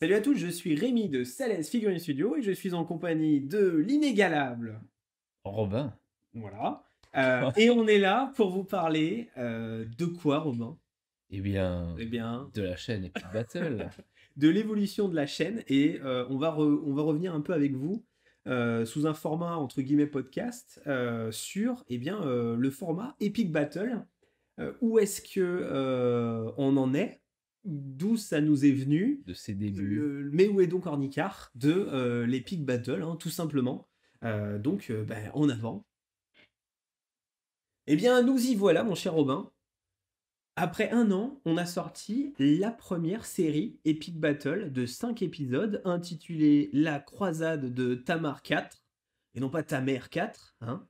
Salut à tous, je suis Rémi de Salès Figurine Studio et je suis en compagnie de l'inégalable. Robin. Voilà. Et on est là pour vous parler de quoi, Robin? Eh bien, Eh bien, de la chaîne Epic Battle. de l'évolution de la chaîne et on va revenir un peu avec vous sous un format entre guillemets podcast sur le format Epic Battle. Où est-ce que on en est? D'où ça nous est venu? De ses débuts. Mais où est donc Ornicar de l'Epic Battle, hein, tout simplement. En avant. Eh bien, nous y voilà, mon cher Robin. Après un an, on a sorti la première série Epic Battle de 5 épisodes intitulée La croisade de Tamar 4, et non pas Tamer 4. Hein.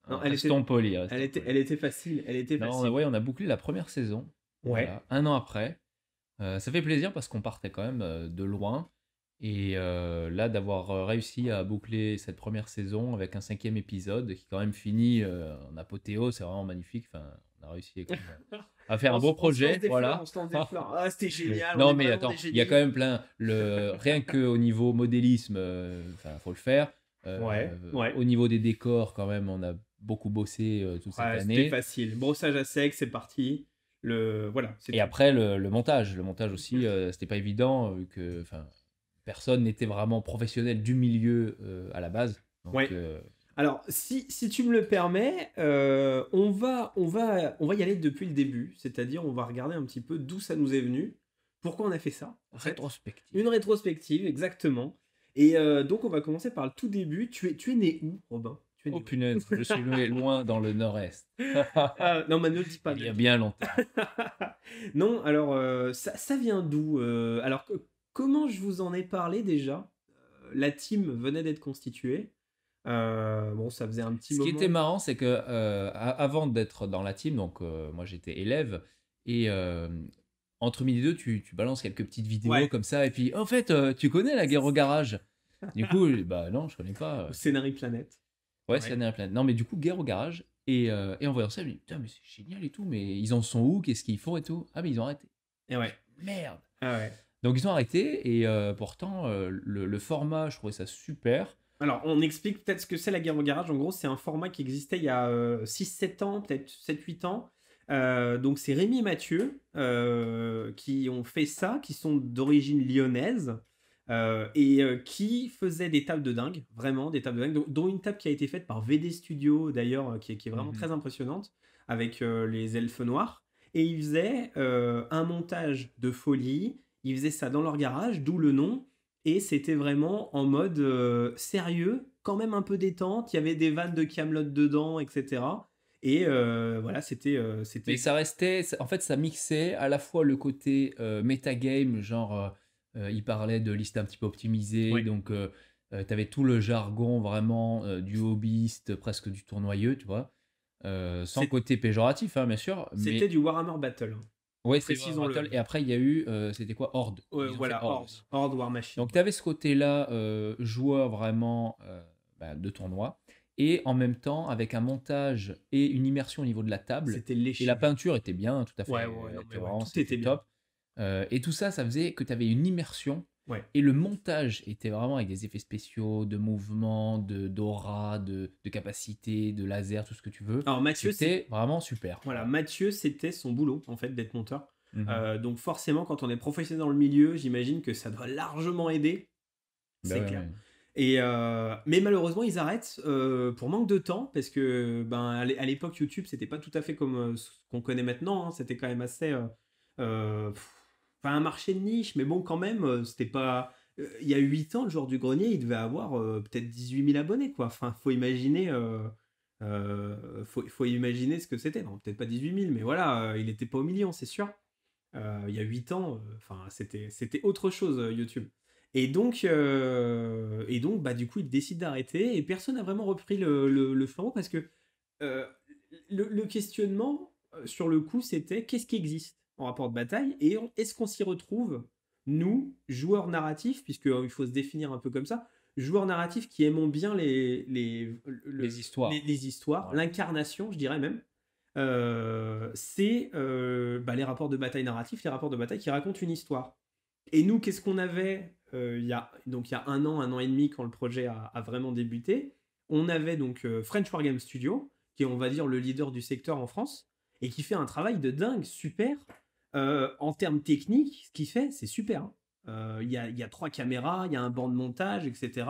Non, Restons polis, elle était facile. Elle était Non, facile. on a bouclé la première saison. Ouais. Voilà, un an après. Ça fait plaisir parce qu'on partait quand même de loin. Et là, d'avoir réussi à boucler cette première saison avec un 5e épisode qui quand même finit en apothéose, c'est vraiment magnifique. Enfin, on a réussi quand même à faire un beau On se lance projet, des fleurs, voilà. on se lance des fleurs. Ah, c'était génial, on Non, est mais vraiment attends, des il y a génies. quand même rien que au niveau modélisme, enfin, faut le faire. Ouais. Au niveau des décors, quand même, on a beaucoup bossé toute cette Ouais, c'était année. facile. Brossage à sec, c'est parti. Voilà, c'est Et tout. après, le montage. Le montage aussi, c'était pas évident, vu que enfin, personne n'était vraiment professionnel du milieu à la base. Donc, Ouais. Alors, si tu me le permets, on va y aller depuis le début. C'est-à-dire, on va regarder un petit peu d'où ça nous est venu. Pourquoi on a fait ça, en fait. rétrospective. Une rétrospective, exactement. Et donc, on va commencer par le tout début. Tu es né où, Robin? Tu es né Oh où? punaise, je suis loin dans le nord-est. Ah, non, mais ne le dis pas. Il Ne y le a dis bien longtemps. Non, alors, ça vient d'où comment je vous en ai parlé déjà? La team venait d'être constituée. Bon, ça faisait un petit Ce qui était moment. marrant, c'est que avant d'être dans la team, donc moi j'étais élève, et entre midi et deux, tu balances quelques petites vidéos Ouais, comme ça, et puis en fait, tu connais la guerre au garage? Du coup, bah non, je connais pas. au Scénarii Planète. Ouais, c'est Ouais. la planète. Non, mais du coup, guerre au garage, et en voyant ça, je me dis, putain, mais c'est génial et tout, mais ils en sont où? Qu'est-ce qu'ils font et tout? Ah, mais ils ont arrêté. Et ouais. Merde! Ah ouais. Donc ils ont arrêté, et pourtant, le format, je trouvais ça super. Alors, on explique peut-être ce que c'est la guerre au garage. En gros, c'est un format qui existait il y a 6-7 ans, peut-être 7-8 ans. Donc, c'est Rémi et Mathieu qui ont fait ça, qui sont d'origine lyonnaise qui faisaient des tables de dingue, vraiment des tables de dingue, dont une table qui a été faite par VD Studio d'ailleurs, qui est vraiment Mhm. très impressionnante, avec les elfes noirs. Et ils faisaient un montage de folie, ils faisaient ça dans leur garage, d'où le nom. Et c'était vraiment en mode sérieux, quand même un peu détente. Il y avait des vannes de Camelot dedans, etc. Et voilà, Mais c'était. ça restait, en fait, ça mixait à la fois le côté metagame, genre il parlait de liste un petit peu optimisée, Ouais, donc t'avais tout le jargon vraiment du hobbyiste, presque du tournoyeux, tu vois, sans c'est- côté péjoratif, hein, bien sûr, c'était mais du Warhammer Battle, hein. ouais, c'est War Précisons-le. Battle. Et après, il y a eu, c'était quoi, Horde. Ils ont fait Voilà, Horde Horde. aussi. Horde War Machine. Donc tu avais ce côté-là, joueur vraiment de tournoi, et en même temps avec un montage et une immersion au niveau de la table, C'était et la léché. peinture était bien, tout à Ouais, fait, ouais, non, mais était ouais, vraiment, tout c'était était bien. top. Et tout ça, ça faisait que tu avais une immersion, Ouais. et le montage était vraiment avec des effets spéciaux, de mouvement, d'aura, de capacité, de laser, tout ce que tu veux. Alors Mathieu, C'était vraiment super. voilà, Voilà. Mathieu, c'était son boulot, en fait, d'être monteur. Mhm. Donc forcément, quand on est professionnel dans le milieu, j'imagine que ça doit largement aider. Bah C'est ouais, clair. ouais. Mais malheureusement, ils arrêtent pour manque de temps, parce que à l'époque, YouTube, c'était pas tout à fait comme ce qu'on connaît maintenant. Hein. C'était quand même assez. Enfin, un marché de niche, mais bon, quand même, c'était pas. Il y a 8 ans, le jour du grenier, il devait avoir peut-être 18 000 abonnés, quoi. Enfin, faut imaginer ce que c'était. Non, peut-être pas 18 000, mais voilà, il était pas au million, c'est sûr. Il y a 8 ans, enfin, c'était autre chose, YouTube. Et donc, bah, du coup, il décide d'arrêter et personne n'a vraiment repris le flambeau parce que euh, le questionnement sur le coup, c'était qu'est-ce qui existe en rapport de bataille et est-ce qu'on s'y retrouve, nous, joueurs narratifs, puisque il faut se définir un peu comme ça, joueurs narratifs qui aimons bien Les histoires. les histoires, Voilà. l'incarnation, je dirais même. C'est les rapports de bataille narratifs, les rapports de bataille qui racontent une histoire. Et nous, qu'est-ce qu'on avait donc il y a un an et demi, quand le projet a vraiment débuté. On avait donc French Wargame Studio, qui est, on va dire, le leader du secteur en France, et qui fait un travail de dingue, super. En termes techniques, ce qu'il fait, c'est super, hein. Il y a 3 caméras, il y a un banc de montage, etc.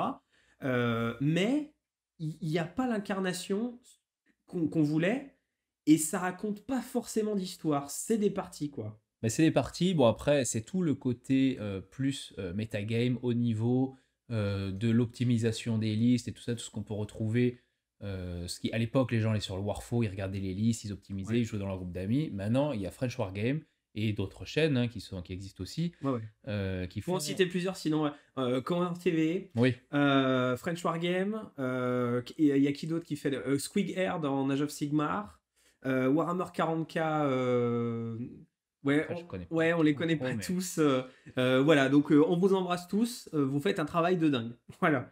Mais il n'y a pas l'incarnation qu'on voulait, et ça raconte pas forcément d'histoire. C'est des parties, quoi. Mais c'est des parties, bon après, c'est tout le côté plus metagame, haut niveau, de l'optimisation des listes et tout ça, tout ce qu'on peut retrouver. Ce qui, à l'époque, les gens allaient sur le Warfo, ils regardaient les listes, ils optimisaient, Ouais. ils jouaient dans leur groupe d'amis. Maintenant, il y a French Wargame et d'autres chaînes hein, qui existent aussi, Ouais, ouais. qui Pour en font. citer plusieurs, sinon, ouais. Commander TV, Oui, French Wargame, il y a qui d'autre qui fait Squig Air dans Age of Sigmar, Warhammer 40K, ouais, après, je connais pas ouais, on les trop, connaît trop, pas mais tous. Voilà, donc on vous embrasse tous, vous faites un travail de dingue. Voilà.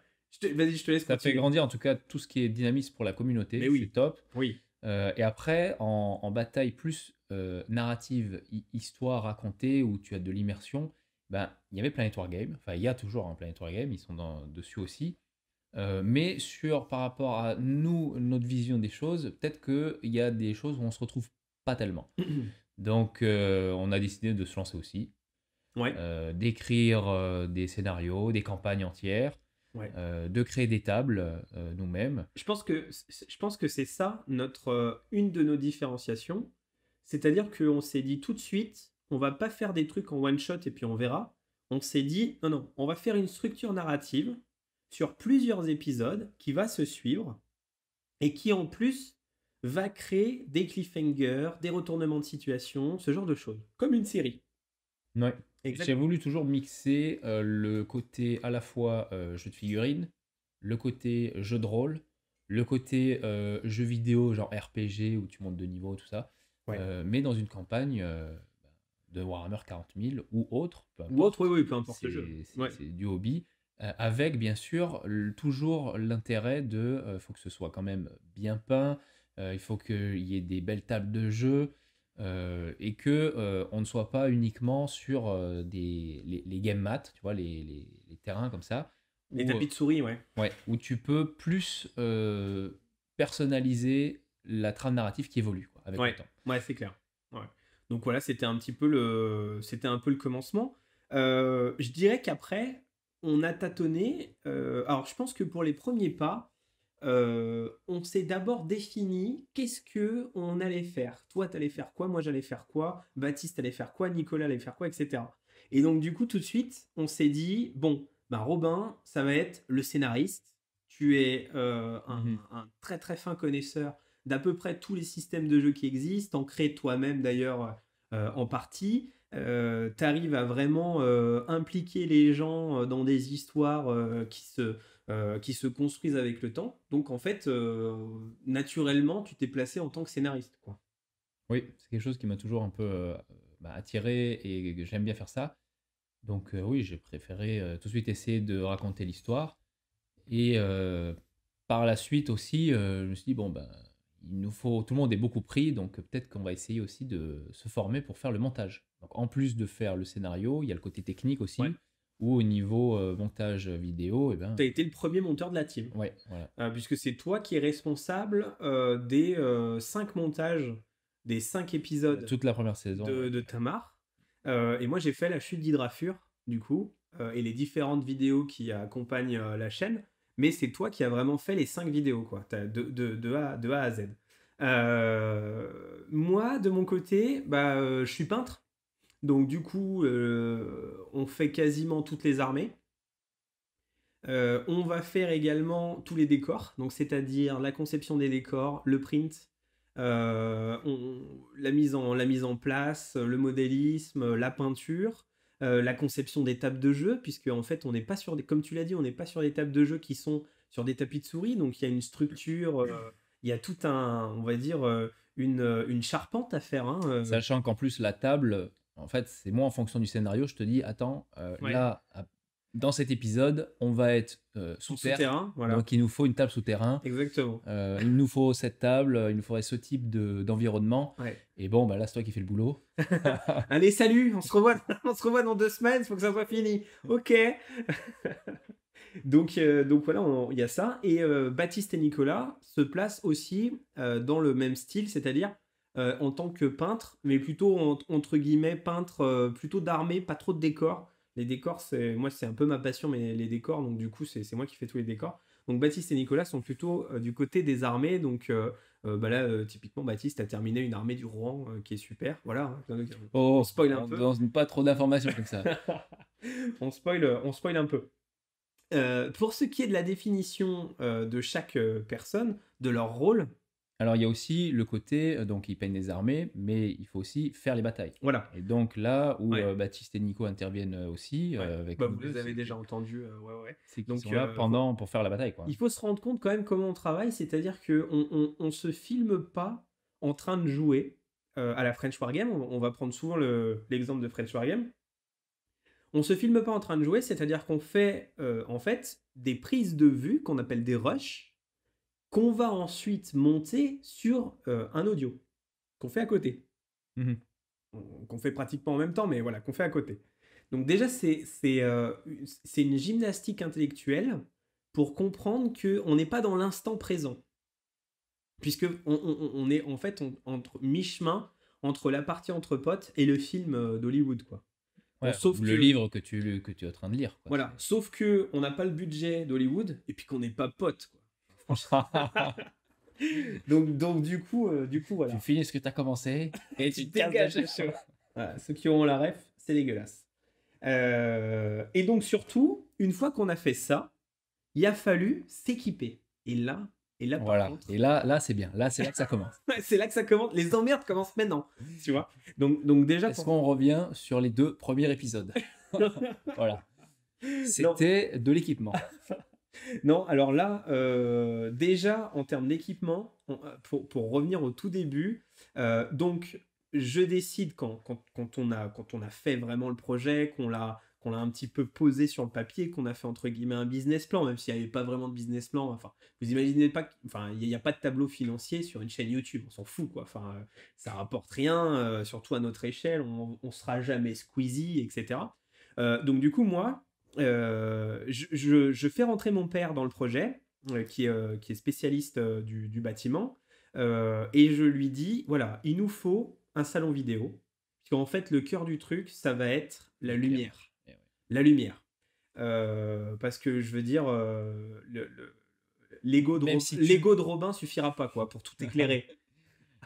Vas-y, je te laisse ça fait continuer. grandir en tout cas tout ce qui est dynamisme pour la communauté, Mais c'est oui, top. oui. Et après, en bataille plus narrative, histoire racontée, où tu as de l'immersion, ben, il y avait Planet Wargame, enfin il y a toujours un Planet Wargame, ils sont dessus aussi. Mais par rapport à nous, notre vision des choses, peut-être qu'il y a des choses où on se retrouve pas tellement. Donc on a décidé de se lancer aussi, Ouais, d'écrire des scénarios, des campagnes entières, ouais. de créer des tables nous-mêmes. Je pense que c'est ça une de nos différenciations. C'est-à-dire qu'on s'est dit tout de suite, on va pas faire des trucs en one shot et puis on verra. On s'est dit, non, non, on va faire une structure narrative sur plusieurs épisodes qui va se suivre et qui en plus va créer des cliffhangers, des retournements de situation, ce genre de choses. Comme une série. Ouais. J'ai Exact. voulu toujours mixer le côté à la fois jeu de figurines, le côté jeu de rôle, le côté jeu vidéo genre RPG où tu montes de niveau, tout ça, Ouais. mais dans une campagne de Warhammer 40 000 ou autre, peu Ou autre, oui, importe, oui, peu importe le jeu. Ouais. c'est du hobby, avec bien sûr toujours l'intérêt faut que ce soit quand même bien peint, il faut qu'il y ait des belles tables de jeu, et que on ne soit pas uniquement sur les game mats, tu vois, les terrains comme ça, Les où, tapis de souris, ouais. ouais, où tu peux plus personnaliser la trame narrative qui évolue quoi, avec le Ouais, temps. ouais, c'est clair. Ouais. Donc voilà, c'était un peu le commencement. Je dirais qu'après, on a tâtonné. Alors, je pense que pour les premiers pas, on s'est d'abord défini qu'est-ce que on allait faire. Toi, t'allais faire quoi? Moi, j'allais faire quoi? Baptiste allait faire quoi? Nicolas allait faire quoi? Etc. Et donc, du coup, tout de suite, on s'est dit, bon, ben Robin, ça va être le scénariste. Tu es Mhm. un très très fin connaisseur d'à peu près tous les systèmes de jeu qui existent, en crée toi-même d'ailleurs en partie. Tu arrives à vraiment impliquer les gens dans des histoires qui se construisent avec le temps. Donc en fait, naturellement, tu t'es placé en tant que scénariste, quoi. Oui, c'est quelque chose qui m'a toujours un peu attiré et que j'aime bien faire ça. Donc oui, j'ai préféré tout de suite essayer de raconter l'histoire. Et par la suite aussi, je me suis dit, bon, ben, il nous faut, tout le monde est beaucoup pris, donc peut-être qu'on va essayer aussi de se former pour faire le montage. Donc en plus de faire le scénario, il y a le côté technique Ouais. aussi, où au niveau montage vidéo, et ben, Tu as été le premier monteur de la team. ouais, voilà. Puisque c'est toi qui es responsable des 5 montages des 5 épisodes Toute la première saison, ouais. de Tamar. Et moi, j'ai fait la chute d'Hydrafur, du coup, et les différentes vidéos qui accompagnent la chaîne. Mais c'est toi qui as vraiment fait les 5 vidéos, quoi, de A à Z. Moi, de mon côté, bah, je suis peintre. Donc, du coup, on fait quasiment toutes les armées. On va faire également tous les décors, donc c'est-à-dire la conception des décors, le print, la mise en place, le modélisme, la peinture, la conception des tables de jeu, puisque en fait on n'est pas sur des, comme tu l'as dit, on n'est pas sur des tables de jeu qui sont sur des tapis de souris, donc il y a une structure, il y a tout un, on va dire, une charpente à faire, hein, Sachant qu'en plus, la table, en fait, c'est moi en fonction du scénario, je te dis, attends, ouais, là, dans cet épisode, on va être sous En terre. souterrain, voilà. Donc, il nous faut une table souterrain. Exactement. Il nous faut cette table, il nous faudrait ce type d'environnement. Ouais. Et bon, bah là, c'est toi qui fais le boulot. Allez, salut, on se revoit dans 2 semaines, il faut que ça soit fini. Ok. Donc voilà, il y a ça. Et Baptiste et Nicolas se placent aussi dans le même style, c'est-à-dire en tant que peintre, mais plutôt entre guillemets peintre plutôt d'armée, pas trop de décors. Les décors, c'est un peu ma passion, mais les décors, donc du coup, c'est moi qui fais tous les décors. Donc Baptiste et Nicolas sont plutôt du côté des armées. Donc bah là, typiquement, Baptiste a terminé une armée du Rohan qui est super. Voilà, Oh, on spoil un on peu. donne pas trop d'informations comme ça. on spoil un peu. Pour ce qui est de la définition de chaque personne, de leur rôle, Alors, il y a aussi le côté, donc ils peignent les armées, mais il faut aussi faire les batailles. voilà. Et donc là où Ouais. Baptiste et Nico interviennent aussi, Ouais. avec Bah, nous vous les deux, avez c'est déjà que- entendus, ouais. c'est qu'ils Donc, sont là pour faire la bataille, quoi. il faut se rendre compte quand même comment on travaille, c'est-à-dire qu'on se filme pas en train de jouer à la French Wargame. On va prendre souvent l'exemple de French Wargame. On se filme pas en train de jouer, c'est-à-dire qu'on fait en fait des prises de vue qu'on appelle des rushs, qu'on va ensuite monter sur un audio, qu'on fait à côté. Mhm. Qu'on fait pratiquement en même temps, mais voilà, qu'on fait à côté. Donc déjà, c'est une gymnastique intellectuelle pour comprendre qu'on n'est pas dans l'instant présent. Puisque on est en fait entre mi-chemin entre la partie entre potes et le film d'Hollywood, quoi. Bon, Ouais, sauf ou le que, livre que tu es en train de lire, quoi. voilà, sauf que on n'a pas le budget d'Hollywood et puis qu'on n'est pas potes, quoi. Donc du coup, voilà. Tu finis ce que tu as commencé et tu te casses dégages de le chez show. Voilà, ceux qui auront la ref, c'est dégueulasse. Et donc surtout, une fois qu'on a fait ça, il a fallu s'équiper. Et là par Voilà. contre, Et là c'est bien. Là, c'est là que ça commence. c'est là que ça commence. Les emmerdes commencent maintenant, tu vois. Donc déjà, Est-ce qu'on revient sur les 2 premiers épisodes? Voilà. C'était de l'équipement. non, alors là, déjà en termes d'équipement, pour revenir au tout début, donc je décide quand on a fait vraiment le projet, qu'on l'a un petit peu posé sur le papier, qu'on a fait entre guillemets un business plan, même s'il n'y avait pas vraiment de business plan. Enfin, vous imaginez pas, enfin, il n'y a pas de tableau financier sur une chaîne YouTube, on s'en fout quoi. Enfin, ça rapporte rien, surtout à notre échelle, on sera jamais Squeezie, etc. Donc du coup, moi, je fais rentrer mon père dans le projet, qui est spécialiste du bâtiment, et je lui dis, voilà, il nous faut un salon vidéo, puisqu'en fait, le cœur du truc, ça va être la lumière. Eh ouais. La lumière. Parce que, je veux dire, l'ego Même si tu- l'ego de Robin suffira pas, quoi, pour tout éclairer.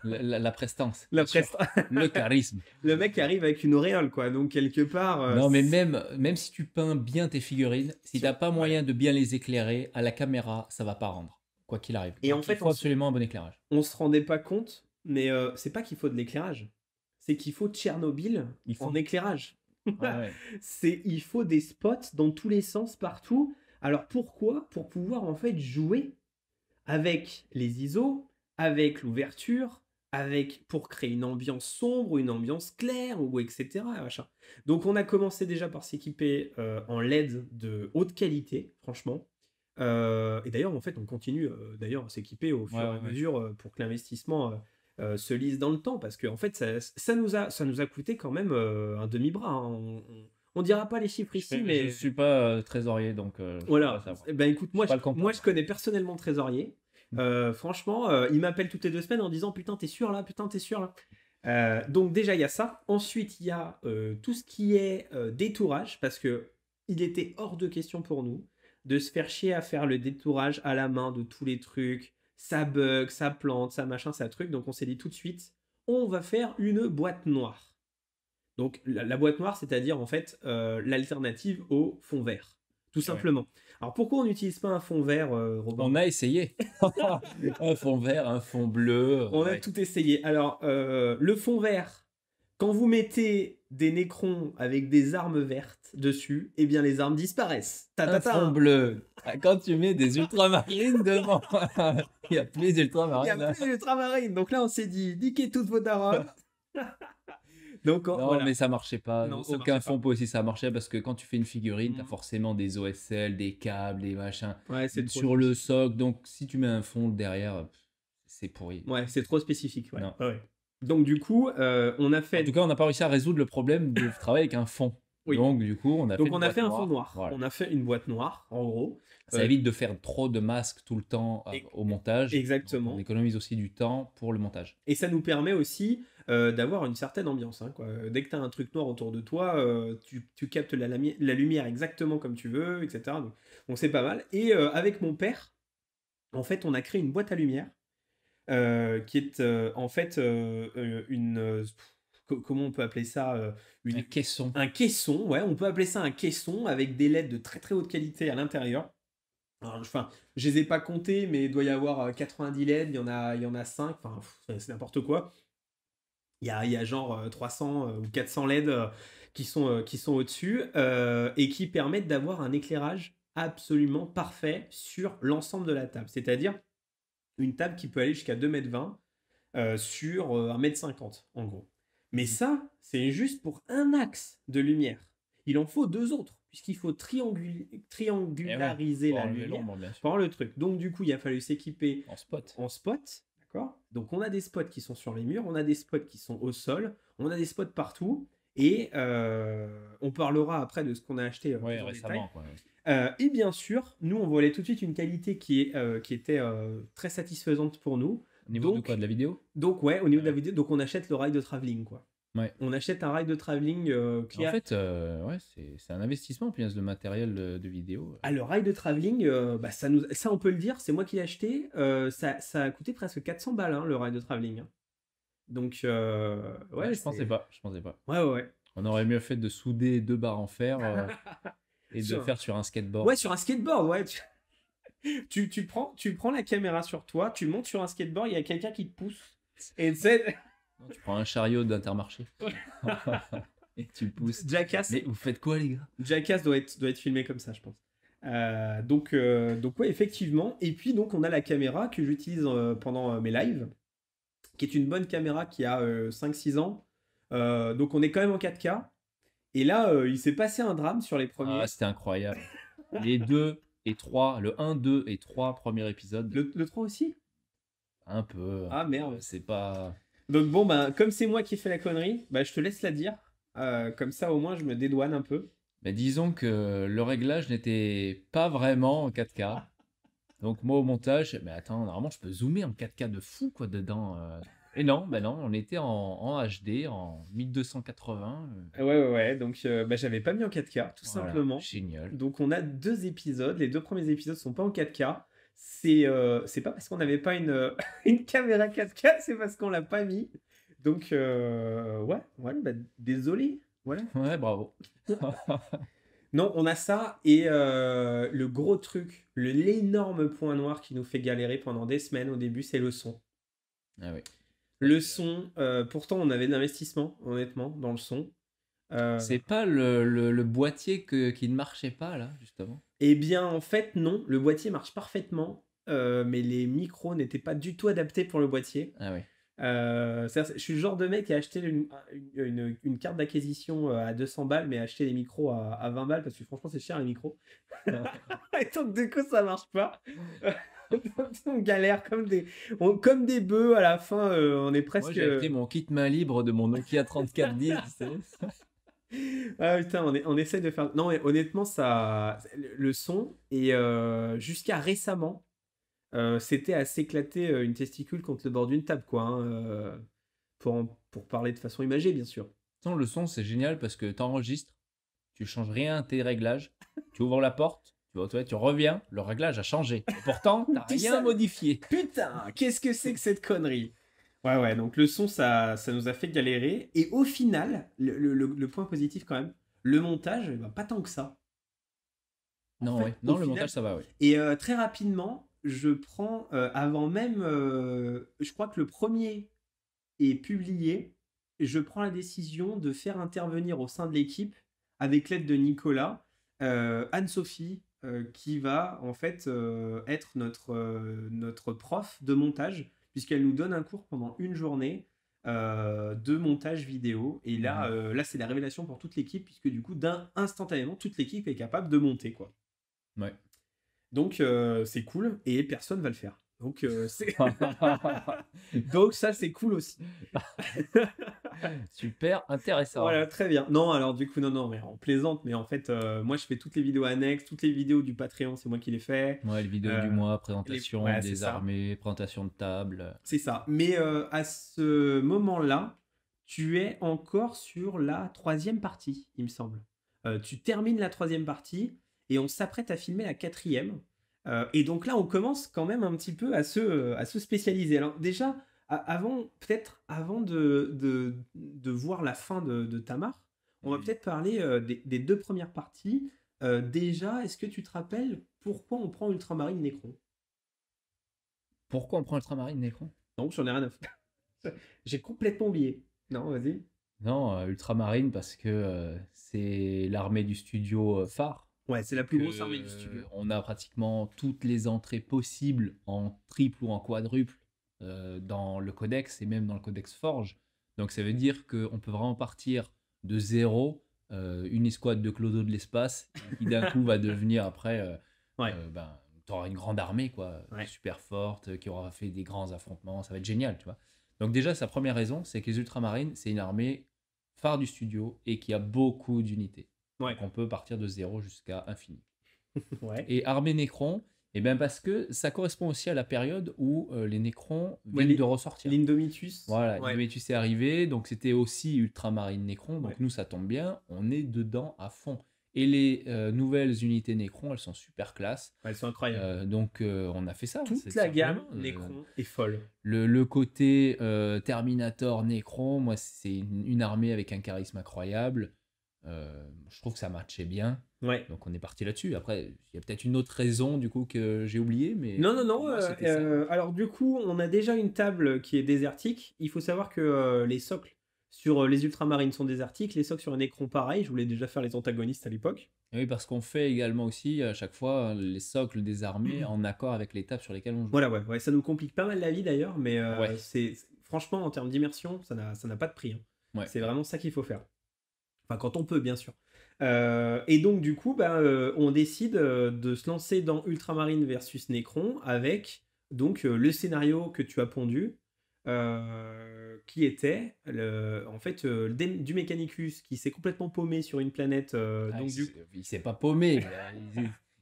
La prestance. La bien sûr. Le charisme. Le mec arrive avec une auréole, quoi, donc quelque part... Non, mais même si tu peins bien tes figurines, si t'as pas moyen de bien les éclairer, à la caméra, ça va pas rendre. Quoi qu'il arrive. Et Donc, en fait, il faut absolument un bon éclairage. on se rendait pas compte, mais c'est pas qu'il faut de l'éclairage, c'est qu'il faut Tchernobyl en éclairage. Ouais. Il faut des spots dans tous les sens, partout. Alors pourquoi? Pour pouvoir en fait jouer avec les ISO, avec l'ouverture, pour créer une ambiance sombre, une ambiance claire, ou etc. Machin. Donc on a commencé déjà par s'équiper en LED de haute qualité, franchement. Et d'ailleurs, en fait, on continue d'ailleurs à s'équiper au fur et à mesure pour que l'investissement se lise dans le temps, parce que en fait, ça nous a coûté quand même un demi-bras. Hein. On dira pas les chiffres ici, mais Je suis pas trésorier, donc je peux voilà. pas savoir. Eh ben écoute, moi, pas le comptable. je connais personnellement le trésorier. Franchement, il m'appelle toutes les 2 semaines en disant putain, t'es sûr là, putain, t'es sûr là. Donc déjà, il y a ça. Ensuite, il y a tout ce qui est détourage, parce que il était hors de question pour nous de se faire chier à faire le détourage à la main de tous les trucs. Ça bug, ça plante, ça machin, ça truc. Donc on s'est dit tout de suite, on va faire une boîte noire. Donc la boîte noire, c'est-à-dire en fait l'alternative au fond vert. Tout simplement. Alors pourquoi on n'utilise pas un fond vert, Robin? On a essayé. Un fond vert, un fond bleu. On a tout essayé. Alors, le fond vert, quand vous mettez des nécrons avec des armes vertes dessus, eh bien les armes disparaissent. Un fond bleu. Quand tu mets des ultramarines devant, il n'y a plus Il n'y d'ultramarines. a plus d'ultramarines. Donc là, on s'est dit, niquez toutes vos darons. Donc Non, voilà. mais ça marchait pas. Non, ça Aucun marchait pas. fond peut aussi ça marchait parce que quand tu fais une figurine, tu as Mm. forcément des OSL, des câbles, des machins Ouais, c'est trop sur le spécifique. socle. Donc, si tu mets un fond derrière, c'est pourri. Ouais, c'est trop spécifique, ouais. Non. Ouais, ouais. Donc du coup, on a En fait... tout cas, on n'a pas réussi à résoudre le problème de travailler avec un fond. Oui. Donc, du coup, on a fait Donc une on a boîte fait un fond noire. noir. Voilà. On a fait une boîte noire, en gros. Ça Euh, évite de faire trop de masques tout le temps e- au montage. Donc, on Exactement. économise aussi du temps pour le montage. Et ça nous permet aussi d'avoir une certaine ambiance, hein, quoi. Dès que tu as un truc noir autour de toi, tu captes la lumière exactement comme tu veux, etc. Donc c'est pas mal. Et avec mon père, en fait, on a créé une boîte à lumière qui est en fait comment on peut appeler ça Un caisson. un caisson, ouais, on peut appeler ça un caisson avec des LED de très très haute qualité à l'intérieur. Alors, enfin, je les ai pas comptés, mais il doit y avoir 90 LED, il y en a 5, enfin, c'est n'importe quoi. Il y a genre 300 ou 400 LED qui sont au-dessus et qui permettent d'avoir un éclairage absolument parfait sur l'ensemble de la table. C'est-à-dire une table qui peut aller jusqu'à 2,20 m sur 1,50 m en gros. Mais ça, c'est juste pour un axe de lumière. Il en faut deux autres, puisqu'il faut triangulariser Pour la enlever lumière l'ombre, bien sûr. pendant le truc. Donc du coup, il a fallu s'équiper En spot. en spot, d'accord. Donc on a des spots qui sont sur les murs, on a des spots qui sont au sol, on a des spots partout, et on parlera après de ce qu'on a acheté Ouais, plus en détail. récemment, quoi. Et bien sûr, nous, on voulait tout de suite une qualité qui était très satisfaisante pour nous. Au niveau de Donc, quoi? De la vidéo? donc ouais, au niveau de la Ouais. vidéo, donc on achète le rail de travelling, quoi. Ouais. On achète un rail de travelling qui En a... fait, ouais, c'est un investissement, puis le matériel de vidéo. Ah, le rail de travelling, bah, ça, ça, on peut le dire, c'est moi qui l'ai acheté. Ça a coûté presque 400 balles, hein, le rail de travelling, hein. Donc, ouais, Je pensais pas. Je pensais pas. Ouais, ouais, ouais. On aurait mieux fait de souder deux barres en fer et de Sur- faire sur un skateboard. Ouais, sur un skateboard, ouais. Tu prends la caméra sur toi, tu montes sur un skateboard, il y a quelqu'un qui te pousse. Et tu sais, Non, tu prends un chariot d'Intermarché et tu pousses. Jackass, Mais vous faites quoi, les gars? Jackass doit être filmé comme ça, je pense. Donc ouais, effectivement. Et puis, donc, on a la caméra que j'utilise pendant mes lives, qui est une bonne caméra qui a 5-6 ans. Donc, on est quand même en 4K. Et là, il s'est passé un drame sur les premiers. Ah, c'était incroyable. Les 2 et 3, le 1, 2 et 3 premiers épisodes, Le 3 aussi? un peu. Ah, merde. C'est pas. Donc bon, ben, comme c'est moi qui ai fait la connerie, bah, je te laisse la dire. Comme ça, au moins, je me dédouane un peu. Mais disons que le réglage n'était pas vraiment en 4K. Donc moi au montage, mais attends, normalement je peux zoomer en 4K de fou quoi dedans. Et non, ben non, on était en HD, en 1280. Ouais. Donc, bah, j'avais pas mis en 4K, tout Voilà, simplement. génial. Donc, on a deux épisodes. Les deux premiers épisodes sont pas en 4K. C'est pas parce qu'on n'avait pas une caméra 4K, c'est parce qu'on l'a pas mis. Donc, ouais, voilà, bah, désolé. Voilà. Ouais, bravo. Non, on a ça. Et le gros truc, l'énorme point noir qui nous fait galérer pendant des semaines au début, c'est le son. Ah oui. Le son, pourtant, on avait de l'investissement, honnêtement, dans le son. C'est pas le boîtier qui ne marchait pas là, justement. Eh bien, en fait, non. Le boîtier marche parfaitement, mais les micros n'étaient pas du tout adaptés pour le boîtier. Ah oui. Je suis le genre de mec qui a acheté une carte d'acquisition à 200 balles, mais a acheté les micros à 20 balles parce que franchement, c'est cher les micros. Et donc, du coup, ça marche pas. Donc, on galère comme des bœufs à la fin. On est presque. Moi j'ai pris mon kit main libre de mon Nokia 3410, tu sais. Ah putain, on essaie de faire. Non, mais honnêtement, le son, et jusqu'à récemment, c'était à s'éclater une testicule contre le bord d'une table, quoi, hein, pour parler de façon imagée, bien sûr. Sans le son, c'est génial parce que tu enregistres, tu changes rien à tes réglages, tu ouvres la porte, tu vas aux toilettes, tu reviens, le réglage a changé. Et pourtant, t'as Tout rien ça. modifié. Putain, qu'est-ce que c'est que cette connerie? Ouais, donc le son, ça nous a fait galérer. Et au final, le point positif quand même, le montage, bah, pas tant que ça. Non, fait, ouais. Non, au le final- montage, ça va, oui. Et très rapidement, je prends, avant même, je crois que le premier est publié, je prends la décision de faire intervenir au sein de l'équipe, avec l'aide de Nicolas, Anne-Sophie, qui va en fait être notre prof de montage, puisqu'elle nous donne un cours pendant une journée de montage vidéo. Et là, Mhm. là c'est la révélation pour toute l'équipe, puisque du coup, instantanément, toute l'équipe est capable de monter, quoi. Ouais. Donc, c'est cool, et personne va le faire. Donc, donc ça, c'est cool aussi. Super intéressant. Voilà, très bien. Non, alors du coup, non, mais on plaisante, mais en fait, moi, je fais toutes les vidéos annexes, toutes les vidéos du Patreon, c'est moi qui les fais. Ouais, les vidéos du Euh, mois, présentation Ouais, c'est des ça. armées, présentation de table. C'est ça. Mais à ce moment-là, tu es encore sur la troisième partie, il me semble. Tu termines la troisième partie et on s'apprête à filmer la quatrième. Et donc là, on commence quand même un petit peu à se spécialiser. Alors déjà, peut-être avant de voir la fin de Tamar, on va Mhm. peut-être parler des deux premières parties. Déjà, est-ce que tu te rappelles pourquoi on prend Ultramarine Necron? Pourquoi on prend Ultramarine, Necron? Non, j'en ai rien à foutre. J'ai complètement oublié. Non, vas-y. Non, Ultramarine parce que c'est l'armée du studio phare Ouais, c'est et la plus que grosse armée du studio. on a pratiquement toutes les entrées possibles en triple ou en quadruple dans le codex et même dans le codex Forge. Donc ça veut dire qu'on peut vraiment partir de zéro, une escouade de clodos de l'espace qui d'un coup va devenir après, Ouais, ben, t'auras une grande armée quoi, ouais. super forte, qui aura fait des grands affrontements, ça va être génial, tu vois. Donc déjà, sa première raison, c'est que les Ultramarines, c'est une armée phare du studio et qui a beaucoup d'unités. Ouais, Donc on peut partir de zéro jusqu'à infini. ouais. Et armée Nécron, eh ben parce que ça correspond aussi à la période où les Nécrons Ouais, viennent de ressortir. l'Indomitus. Voilà, Ouais, Indomitus est arrivé, donc c'était aussi Ultramarine Nécron, ouais. donc nous ça tombe bien, on est dedans à fond. Et les nouvelles unités Nécron, elles sont super classe. Ouais, elles sont incroyables. Donc on a fait ça, c'est Toute tout la gamme simplement. Necron est folle. Le côté Terminator Necron, moi, c'est une armée avec un charisme incroyable. Je trouve que ça matchait bien. Ouais. Donc on est parti là-dessus. Après, il y a peut-être une autre raison du coup que j'ai oublié, mais Non, non, pour non. moi c'était ça, quoi. Alors du coup, on a déjà une table qui est désertique. Il faut savoir que les socles sur les ultramarines sont désertiques. Les socles sur un Necron, pareil. Je voulais déjà faire les antagonistes à l'époque. Et oui, parce qu'on fait également aussi à chaque fois les socles des armées en accord avec les tables sur lesquelles on joue. Voilà, ouais, ouais, ça nous complique pas mal la vie d'ailleurs, mais Ouais, franchement, en termes d'immersion, ça n'a pas de prix, hein. ouais, C'est ouais. vraiment ça qu'il faut faire. Enfin, quand on peut, bien sûr. Et donc, du coup, bah, on décide de se lancer dans Ultramarine versus Necron avec donc le scénario que tu as pondu, qui était en fait du Mechanicus qui s'est complètement paumé sur une planète. Ah, Donc, du il s'est pas paumé.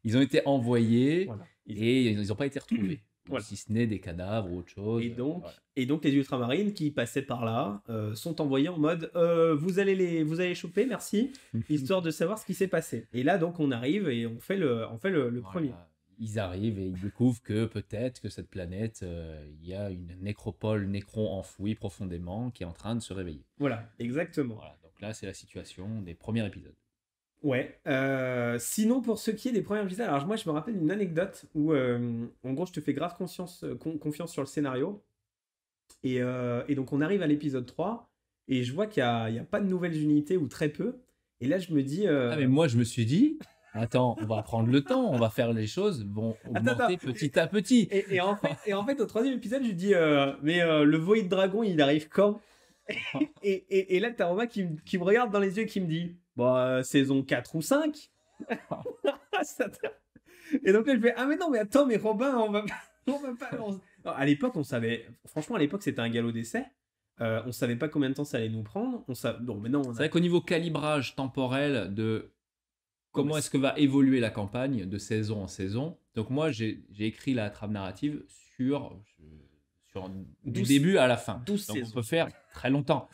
Ils ont été envoyés voilà. et ils n'ont pas été retrouvés. Voilà. Si ce n'est des cadavres ou autre chose. Voilà. Et donc les ultramarines qui passaient par là sont envoyés en mode vous allez les choper, merci, histoire de savoir ce qui s'est passé. Et là donc on arrive et on fait le premier. Voilà. Ils arrivent et ils découvrent que peut-être que cette planète, il y a une nécropole Nécron enfouie profondément qui est en train de se réveiller. Voilà, exactement. Voilà, donc là c'est la situation des premiers épisodes. Ouais. Sinon pour ce qui est des premiers épisodes, alors moi je me rappelle une anecdote où en gros je te fais grave confiance sur le scénario. Et donc on arrive à l'épisode 3 et je vois qu'il y a pas de nouvelles unités ou très peu. Et là je me dis Ah mais moi je me suis dit, attends, on va prendre le temps, on va faire les choses, vont attends, augmenter petit à petit. Et en fait, au troisième épisode, je dis mais le Void Dragon, il arrive quand? Et là, t'as Romain qui me regarde dans les yeux et qui me dit bah, saison 4 ou 5. Et donc là, je fais ah, mais non, mais attends, mais Robin, on va pas. Non, à l'époque, on savait. Franchement, à l'époque, c'était un galop d'essai. On savait pas combien de temps ça allait nous prendre. Bon, mais non, C'est vrai qu'au niveau calibrage temporel de non, mais comment est-ce que va évoluer la campagne de saison en saison, donc moi j'ai écrit la trame narrative sur du 12 début à la fin. 12 Donc on saisons. peut faire très longtemps.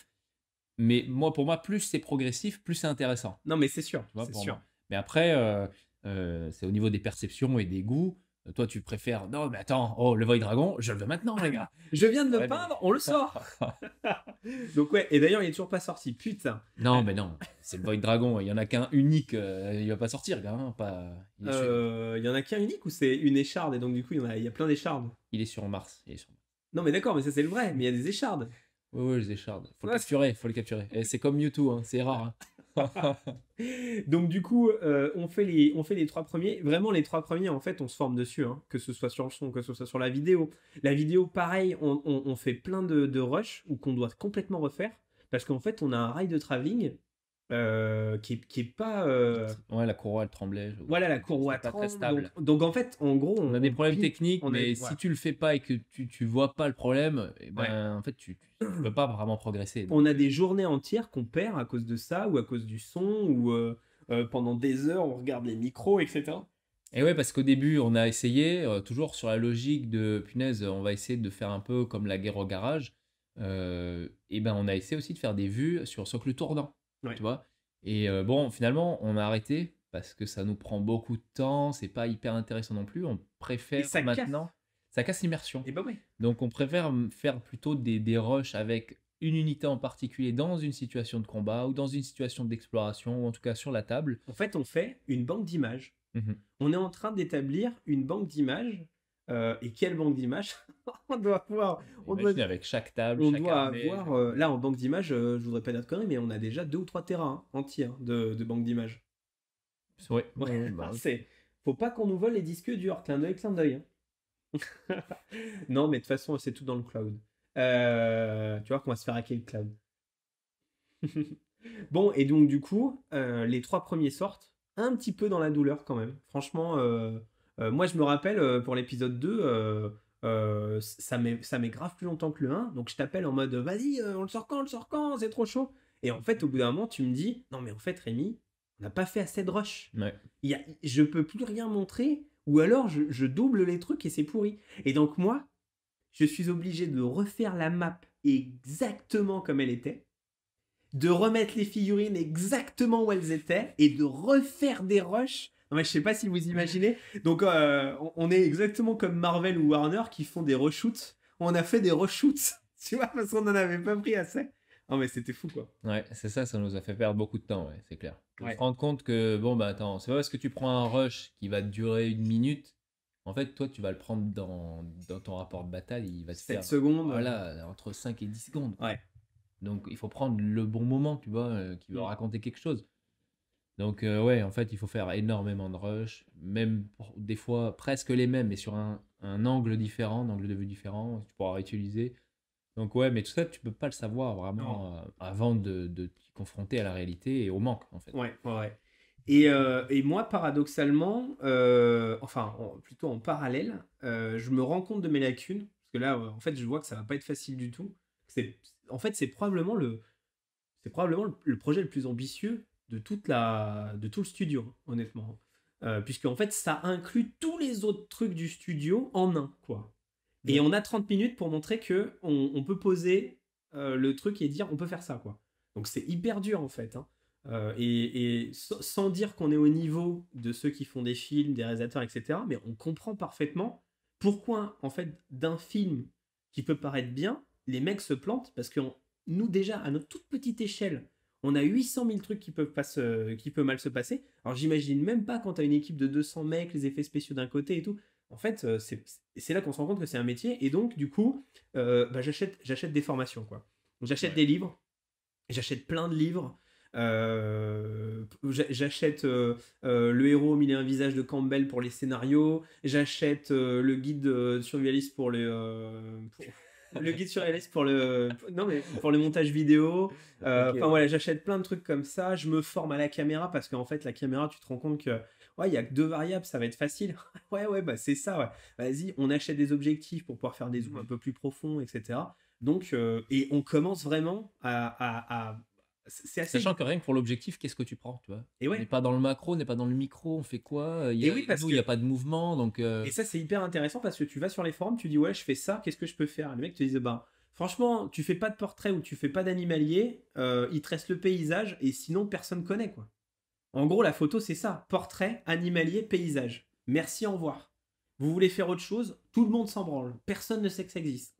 Mais pour moi, plus c'est progressif, plus c'est intéressant. Non, mais c'est sûr. Tu vois, C'est pour sûr. moi. Mais après, c'est au niveau des perceptions et des goûts. Toi, tu préfères. Non, mais attends, oh, le Void Dragon, je le veux maintenant, les gars. Je viens de le Ouais, mais- peindre, on le sort. Donc, ouais, et d'ailleurs, il est toujours pas sorti. Putain. Non, mais non, c'est le Void Dragon. Il y en a qu'un unique. Il va pas sortir, gars. Hein, pas... Il y en a qu'un unique ou c'est une écharde et donc du coup il y a plein d'échardes. Il est sur Mars. Il est sur Mars. Non mais d'accord, mais ça c'est le vrai, mais il y a des échardes. Oui, les échardes. Faut le Ouais, capturer, faut le capturer. Et c'est comme Mewtwo, hein, c'est rare. Hein. Donc du coup, on fait les trois premiers. Vraiment, les trois premiers, en fait, on se forme dessus, hein, que ce soit sur le son, que ce soit sur la vidéo. La vidéo, pareil, on fait plein de rushs ou qu'on doit complètement refaire. Parce qu'en fait, on a un rail de travelling qui est pas... Ouais, la courroie, elle tremblait. Voilà, la courroie C'était pas très tremble. Donc, stable. donc en fait, en gros, On a des problèmes pile- techniques, on mais est, si voilà. tu le fais pas et que tu vois pas le problème, eh Ouais. ben, en fait, tu peux pas vraiment progresser. On Donc, a des journées entières qu'on perd à cause de ça, ou à cause du son, ou pendant des heures, on regarde les micros, etc. et ouais, parce qu'au début, on a essayé, toujours sur la logique de punaise, on va essayer de faire un peu comme la guerre au garage. Et ben, on a essayé aussi de faire des vues sur socle tournant, Ouais. tu vois. Et bon, finalement, on a arrêté parce que ça nous prend beaucoup de temps, c'est pas hyper intéressant non plus. On Et préfère ça casse. maintenant, ça casse l'immersion. Et bah ouais. Donc, on préfère faire plutôt des rushs avec une unité en particulier dans une situation de combat ou dans une situation d'exploration, ou en tout cas sur la table. En fait, on fait une banque d'images. Mhm. On est en train d'établir une banque d'images. Et quelle banque d'images? On doit avoir. On doit, Imaginez avec chaque table, on chaque doit armée. avoir. Là, en banque d'images, je voudrais pas dire de conneries, mais on a déjà 2 ou 3 terrains entiers de banque d'images. Ouais, Ouais, ouais, bah oui. c'est. Faut pas qu'on nous vole les disques durs. Clin d'œil, clin d'œil, hein. Non, mais de toute façon, c'est tout dans le cloud. Tu vois qu'on va se faire hacker le cloud. Bon, et donc du coup, les trois premiers sortent un petit peu dans la douleur quand même. Franchement, moi je me rappelle pour l'épisode 2, ça met grave plus longtemps que le un. Donc je t'appelle en mode vas-y, on le sort quand, c'est trop chaud. Et en fait, au bout d'un moment, tu me dis non, mais en fait, Rémi, on n'a pas fait assez de rush. Ouais. Je peux plus rien montrer, ou alors je double les trucs et c'est pourri. Et donc moi, je suis obligé de refaire la map exactement comme elle était, de remettre les figurines exactement où elles étaient et de refaire des rushs. Non mais je sais pas si vous imaginez. Donc on est exactement comme Marvel ou Warner qui font des reshoots. On a fait des reshoots, tu vois, parce qu'on n'en avait pas pris assez. Non mais c'était fou quoi. Ouais, c'est ça, ça nous a fait perdre beaucoup de temps, ouais, c'est clair. Faut se Ouais. rendre compte que, bon, bah attends, c'est pas parce que tu prends un rush qui va durer 1 minute, en fait, toi, tu vas le prendre dans ton rapport de bataille, il va te 7 faire, secondes. voilà, entre 5 et 10 secondes. Ouais. Donc, il faut prendre le bon moment, tu vois, qui va Mm. raconter quelque chose. Donc, ouais, en fait, il faut faire énormément de rush, même des fois presque les mêmes, mais sur un angle différent, un angle de vue différent, que tu pourras réutiliser. Donc ouais, mais tout ça, tu peux pas le savoir Non. vraiment avant de t'y confronter à la réalité et au manque, en fait. Ouais, ouais, ouais. Et moi, paradoxalement, plutôt en parallèle, je me rends compte de mes lacunes. Parce que là, en fait, je vois que ça va pas être facile du tout. En fait, c'est probablement le projet le plus ambitieux de tout le studio, hein, honnêtement. Puisque, en fait, ça inclut tous les autres trucs du studio en un, quoi. Et Ouais. on a 30 minutes pour montrer que on peut poser le truc et dire on peut faire ça, quoi. Donc c'est hyper dur en fait, hein. Sans dire qu'on est au niveau de ceux qui font des films, des réalisateurs, etc. Mais on comprend parfaitement pourquoi, en fait, d'un film qui peut paraître bien, les mecs se plantent parce que nous, déjà, à notre toute petite échelle, on a 800 000 trucs qui peuvent mal se passer. Alors j'imagine même pas quand t'as une équipe de 200 mecs, les effets spéciaux d'un côté et tout. En fait, c'est là qu'on se rend compte que c'est un métier. Et donc, du coup, j'achète des formations, quoi. Donc, j'achète Ouais. des livres. J'achète plein de livres. J'achète Le héros au mille et un visages de Campbell pour les scénarios. J'achète le guide survivaliste pour le guide survivaliste non, mais pour le montage vidéo. Ok. Enfin voilà, j'achète plein de trucs comme ça. Je me forme à la caméra parce qu'en fait, la caméra, tu te rends compte que ouais, il y a que deux variables, ça va être facile. Ouais, bah c'est ça, ouais. Vas-y, on achète des objectifs pour pouvoir faire des zooms un peu plus profonds, etc. Donc, et on commence vraiment c'est assez. Sachant que rien que pour l'objectif, qu'est-ce que tu prends, tu vois? Et On n'est ouais. pas dans le macro, on n'est pas dans le micro, on fait quoi? Et oui, parce Nous, il que. n'y a pas de mouvement, donc Et ça, c'est hyper intéressant parce que tu vas sur les forums, tu dis ouais, je fais ça, qu'est-ce que je peux faire? Les mecs te disent bah, franchement, tu fais pas de portrait ou tu fais pas d'animalier, il te reste le paysage et sinon personne connaît quoi. En gros, la photo, c'est ça portrait, animalier, paysage. Merci, au revoir. Vous voulez faire autre chose? Tout le monde s'en branle. Personne ne sait que ça existe.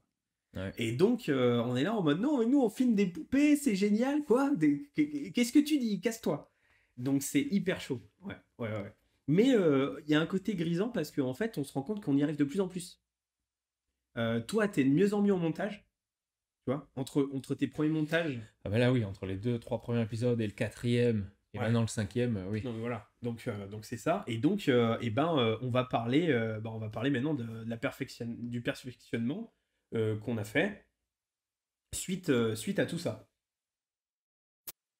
ouais. Et donc, on est là en mode non, mais nous, on filme des poupées, c'est génial, quoi. Qu'est-ce que tu dis? Casse-toi. Donc, c'est hyper chaud. Ouais, ouais, ouais. Mais il y a un côté grisant parce qu'en fait, on se rend compte qu'on y arrive de plus en plus. Toi, t'es de mieux en mieux en montage. Tu vois, entre tes premiers montages. Ah bah là, oui, entre les 2, 3 premiers épisodes et le quatrième, et Ouais. maintenant le cinquième, oui. Non, mais voilà. Donc c'est ça. Et donc, on va parler maintenant du perfectionnement qu'on a fait suite à tout ça.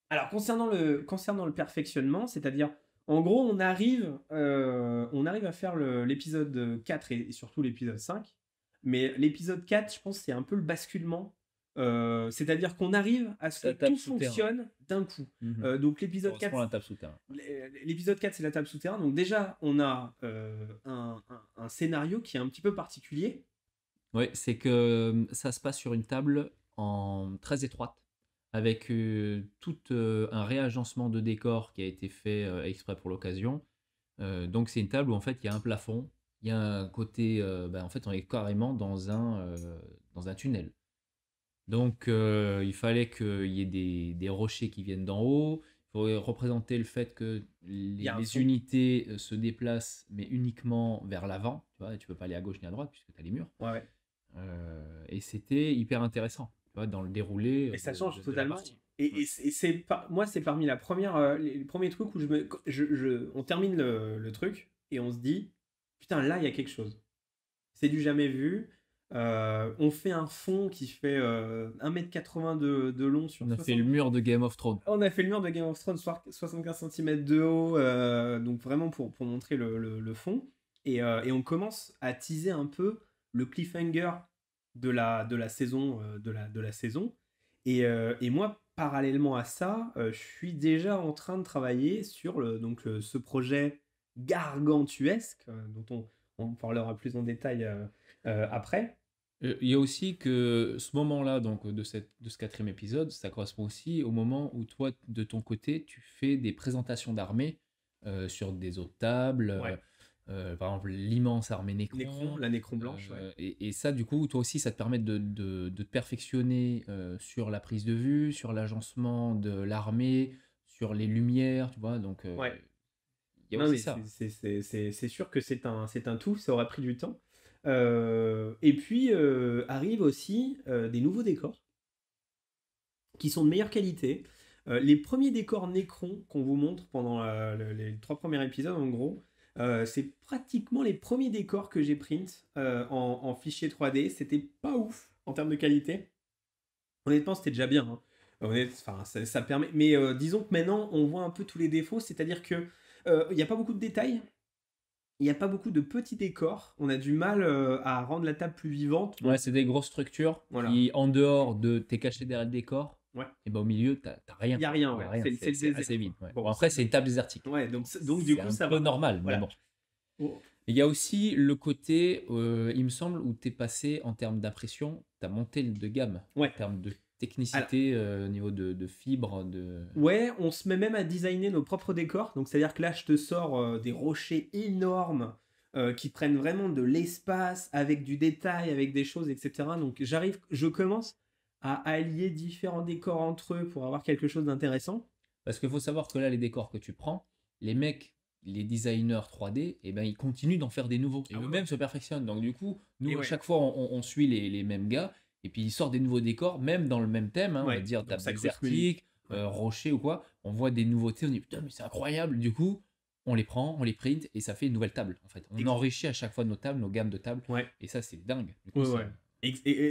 Alors, concernant le perfectionnement, c'est-à-dire, en gros, on arrive à faire l'épisode 4 et surtout l'épisode 5. Mais l'épisode 4, je pense, c'est un peu le basculement. C'est-à-dire qu'on arrive à ce que La table tout souterrain. fonctionne d'un coup. Mhm. Donc, l'épisode 4, Correspond à la table souterrain. l'épisode 4, c'est la table souterrain. Donc, déjà, on a un scénario qui est un petit peu particulier. Oui, c'est que ça se passe sur une table très étroite, avec tout un réagencement de décor qui a été fait exprès pour l'occasion. Donc c'est une table où en fait il y a un plafond, il y a un côté, en fait on est carrément dans un tunnel. Donc il fallait qu'il y ait des rochers qui viennent d'en haut. Il faut représenter le fait que y a un les son. unités se déplacent, mais uniquement vers l'avant. Tu vois, et tu peux pas aller à gauche ni à droite puisque tu as les murs. Ouais. Et c'était hyper intéressant, tu vois, dans le déroulé Et ça change de la totalement. partie. Et moi, c'est parmi les premiers trucs où on termine le truc et on se dit, putain, là, il y a quelque chose. C'est du jamais vu. On fait un fond qui fait 1,80 m de long sur On a 60. fait le mur de Game of Thrones. On a fait le mur de Game of Thrones, 75 cm de haut, donc vraiment pour montrer le fond. Et on commence à teaser un peu le cliffhanger de la saison. Et moi, parallèlement à ça, je suis déjà en train de travailler sur ce projet gargantuesque, dont on parlera plus en détail après. Il y a aussi que ce moment-là, donc de ce quatrième épisode, ça correspond aussi au moment où toi, de ton côté, tu fais des présentations d'armées sur des autres tables. Ouais. Par exemple, l'immense armée Nécron. La Nécron blanche, ouais. Et ça, du coup, toi aussi, ça te permet de te perfectionner sur la prise de vue, sur l'agencement de l'armée, sur les lumières, tu vois. Donc, Ouais. il y a Non, aussi mais ça. c'est sûr que c'est un tout, ça aura pris du temps. Et puis arrivent aussi des nouveaux décors qui sont de meilleure qualité. Les premiers décors Necron qu'on vous montre pendant les 3 premiers épisodes, en gros, c'est pratiquement les premiers décors que j'ai print en fichier 3D. C'était pas ouf en termes de qualité. Honnêtement, c'était déjà bien, hein. Enfin, ça permet. Mais disons que maintenant, on voit un peu tous les défauts, c'est-à-dire que il n'y a pas beaucoup de détails. Il n'y a pas beaucoup de petits décors. On a du mal à rendre la table plus vivante. Ouais, c'est des grosses structures Voilà. qui, en dehors de t'es caché derrière le décor, Ouais. et ben au milieu, t'as rien. Il n'y a rien, Il y a ouais. rien. C'est le C'est désert, assez vide. quoi. Ouais. Bon, Bon, après, c'est une table désertique. Ouais, donc du coup, ça un peu va. normal, Voilà. mais bon. Oh. Il y a aussi le côté, il me semble, où tu es passé en termes d'impression, tu as monté de gamme Ouais. en termes de technicité au niveau de fibres. Ouais, on se met même à designer nos propres décors. Donc, c'est-à-dire que là, je te sors des rochers énormes qui prennent vraiment de l'espace, avec du détail, avec des choses, etc. Donc, je commence à allier différents décors entre eux pour avoir quelque chose d'intéressant. Parce qu'il faut savoir que là, les décors que tu prends, les mecs, les designers 3D, eh ben, ils continuent d'en faire des nouveaux. Et eux-mêmes se perfectionnent. Donc, du coup, nous, à chaque fois, on suit les mêmes gars. Et puis, ils sortent des nouveaux décors, même dans le même thème. On va dire table désertique, rocher ou quoi. On voit des nouveautés. On dit putain, mais c'est incroyable. Du coup, on les prend, on les print et ça fait une nouvelle table. En fait, on enrichit à chaque fois nos tables, nos gammes de tables. Ouais. Et ça, c'est dingue. Du coup,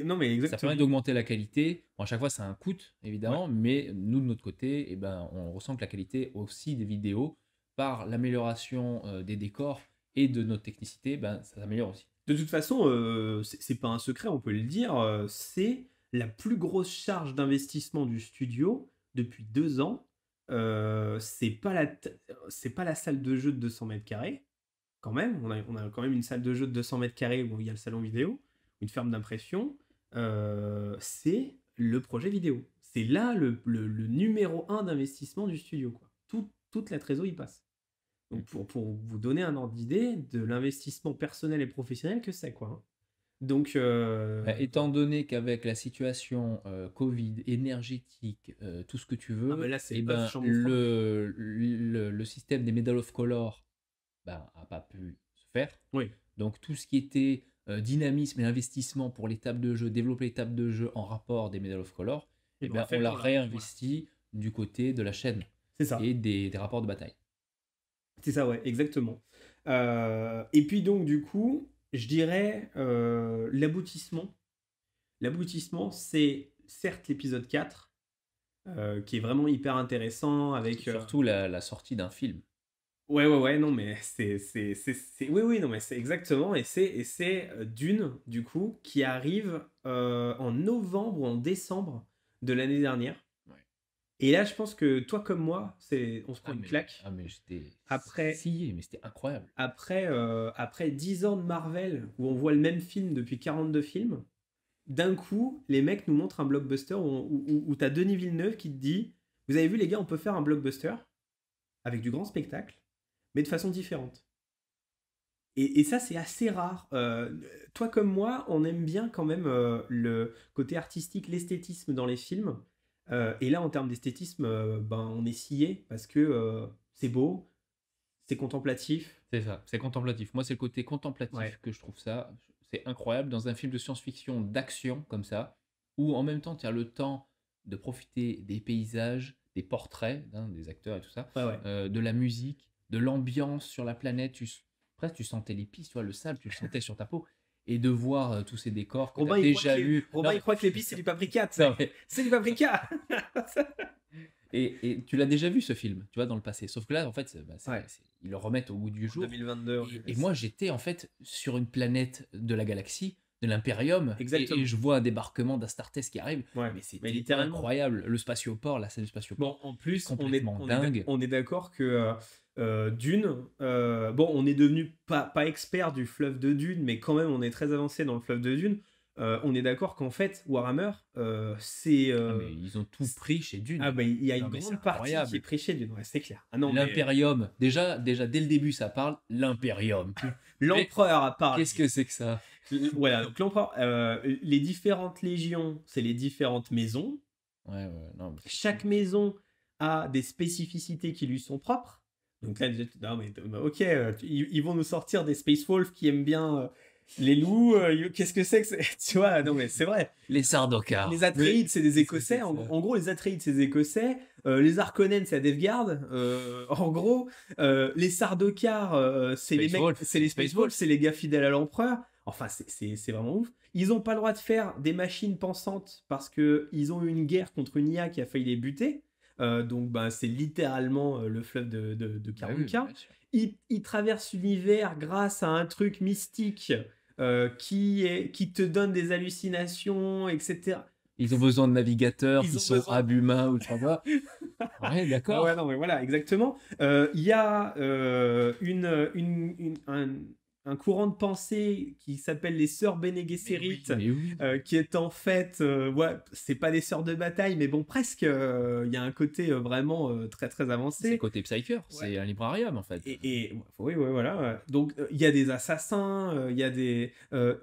non, mais exactement. Ça permet d'augmenter la qualité. Bon, à chaque fois, ça a un coût, évidemment, mais nous, de notre côté, eh ben, on ressent que la qualité aussi des vidéos, par l'amélioration des décors et de notre technicité, ben, ça s'améliore aussi. De toute façon, c'est pas un secret, on peut le dire, c'est la plus grosse charge d'investissement du studio depuis 2 ans. C'est pas la salle de jeu de 200 mètres carrés, quand même. On a quand même une salle de jeu de 200 mètres carrés où il y a le salon vidéo, une ferme d'impression. C'est le projet vidéo. C'est là le numéro 1 d'investissement du studio, quoi. Toute la trésor y passe. Donc pour vous donner un ordre d'idée de l'investissement personnel et professionnel que c'est, quoi. Donc étant donné qu'avec la situation Covid, énergétique, tout ce que tu veux, là, c'est le système des Medal of Color a pas pu se faire. Oui. Donc tout ce qui était dynamisme et investissement pour les tables de jeu, développer les tables de jeu en rapport des Medal of Color, Ils eh l'auraient ben, fait on l'a pour voilà. réinvesti du côté de la chaîne C'est ça. et des rapports de bataille. C'est ça, ouais, exactement. Et puis donc, du coup, je dirais l'aboutissement. L'aboutissement, c'est certes l'épisode 4, qui est vraiment hyper intéressant avec... Surtout la sortie d'un film. Ouais, non, mais Oui, oui, non, mais c'est exactement, et c'est Dune, du coup, qui arrive en novembre ou en décembre de l'année dernière. Ouais. Et là, je pense que toi comme moi, on se prend une claque. Mais j'étais Après, scié, mais c'était incroyable. après 10 ans de Marvel, où on voit le même film depuis 42 films, d'un coup, les mecs nous montrent un blockbuster où t'as Denis Villeneuve qui te dit, vous avez vu les gars, on peut faire un blockbuster avec du grand spectacle, mais de façon différente. Et ça, c'est assez rare. Toi comme moi, on aime bien quand même le côté artistique, l'esthétisme dans les films. Et là, en termes d'esthétisme, ben, on est scié parce que c'est beau, c'est contemplatif. C'est ça, c'est contemplatif. Moi, c'est le côté contemplatif Ouais. que je trouve ça. C'est incroyable dans un film de science-fiction d'action comme ça, où en même temps, tu as le temps de profiter des paysages, des portraits, hein, des acteurs et tout ça, Ouais. de la musique, de l'ambiance sur la planète. Presque, tu sentais l'épice, tu vois, le sable, tu le sentais sur ta peau. Et de voir tous ces décors que tu as déjà vus. Robin, il croit que l'épice, c'est du paprika. Non, mais- C'est du paprika. Et tu l'as déjà vu ce film, tu vois, dans le passé. Sauf que là, en fait, Ouais. ils le remettent au goût du jour. 2022. Et moi, j'étais en fait sur une planète de la galaxie, de l'Imperium, et je vois un débarquement d'Astartes qui arrive. Ouais. Mais c'est littéralement incroyable. Le spatioport, la scène du spatioport. Bon, en plus, complètement dingue. on est d'accord que Dune, bon, on est devenu pas expert du fleuve de Dune, mais quand même, on est très avancé dans le fleuve de Dune. On est d'accord qu'en fait, Warhammer, c'est. Mais ils ont tout pris chez Dune. Ah, bah, il y a Non, une mais grande c'est partie incroyable. qui est pris chez Dune, ouais, c'est clair. Ah, non, mais L'Imperium, déjà, dès le début, ça parle. L'Imperium. l'empereur a parlé. Qu'est-ce que c'est que ça? Voilà, donc l'empereur, les différentes légions, c'est les différentes maisons. Ouais, non, mais Chaque maison a des spécificités qui lui sont propres. Donc là, non, mais ok, ils vont nous sortir des Space Wolves qui aiment bien les loups. Qu'est-ce que c'est que tu vois, non, mais c'est vrai. Les Sardaukar. Les Atreides, c'est des Écossais. c'est En ça. gros, les Atreides, c'est des Écossais. Les Harkonnen, c'est la Death Guard. En gros, les Sardaukar, c'est les Space mecs, Wolf. c'est les Space Space Wolves, Wolf. c'est les gars fidèles à l'empereur. Enfin, c'est vraiment ouf. Ils n'ont pas le droit de faire des machines pensantes parce qu'ils ont eu une guerre contre une IA qui a failli les buter. Donc, ben, c'est littéralement le fleuve de Karuka. Bah oui, Ils traversent l'univers grâce à un truc mystique qui te donne des hallucinations, etc. Ils ont besoin de navigateurs Ils qui ont sont besoin- abhumains ou je sais pas. Ouais, d'accord. Ouais, non, mais voilà, exactement. Il y a un courant de pensée qui s'appelle les sœurs Bene Gesserit, Mais oui. qui est en fait, ouais, c'est pas des sœurs de bataille, mais bon, presque, il y a un côté vraiment très très C'est le avancé. côté Psyker, c'est un librarium en fait. Et oui, voilà. Donc, il y a des assassins, il y a des...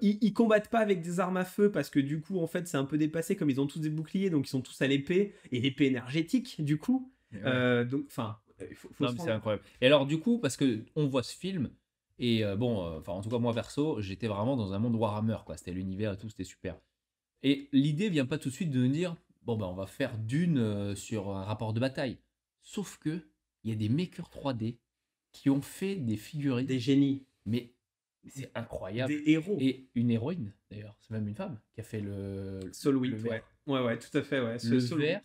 ils combattent pas avec des armes à feu parce que du coup, en fait, c'est un peu dépassé, comme ils ont tous des boucliers, donc ils sont tous à l'épée, et l'épée énergétique, du coup. Ouais. Donc, enfin, faut Non, se mais c'est rendre- incroyable. Et alors, du coup, parce que on voit ce film, et enfin, en tout cas, moi perso, j'étais vraiment dans un monde Warhammer, quoi. C'était l'univers et tout, c'était super. Et l'idée vient pas tout de suite de nous dire, bon, ben, on va faire Dune sur un rapport de bataille. Sauf que, il y a des makers 3D qui ont fait des figurines, Des génies, mais c'est incroyable. des héros. Et une héroïne, d'ailleurs, c'est même une femme qui a fait le Solwit, le ouais. vert. Ouais, tout à fait, ouais. Le Solwit, vert,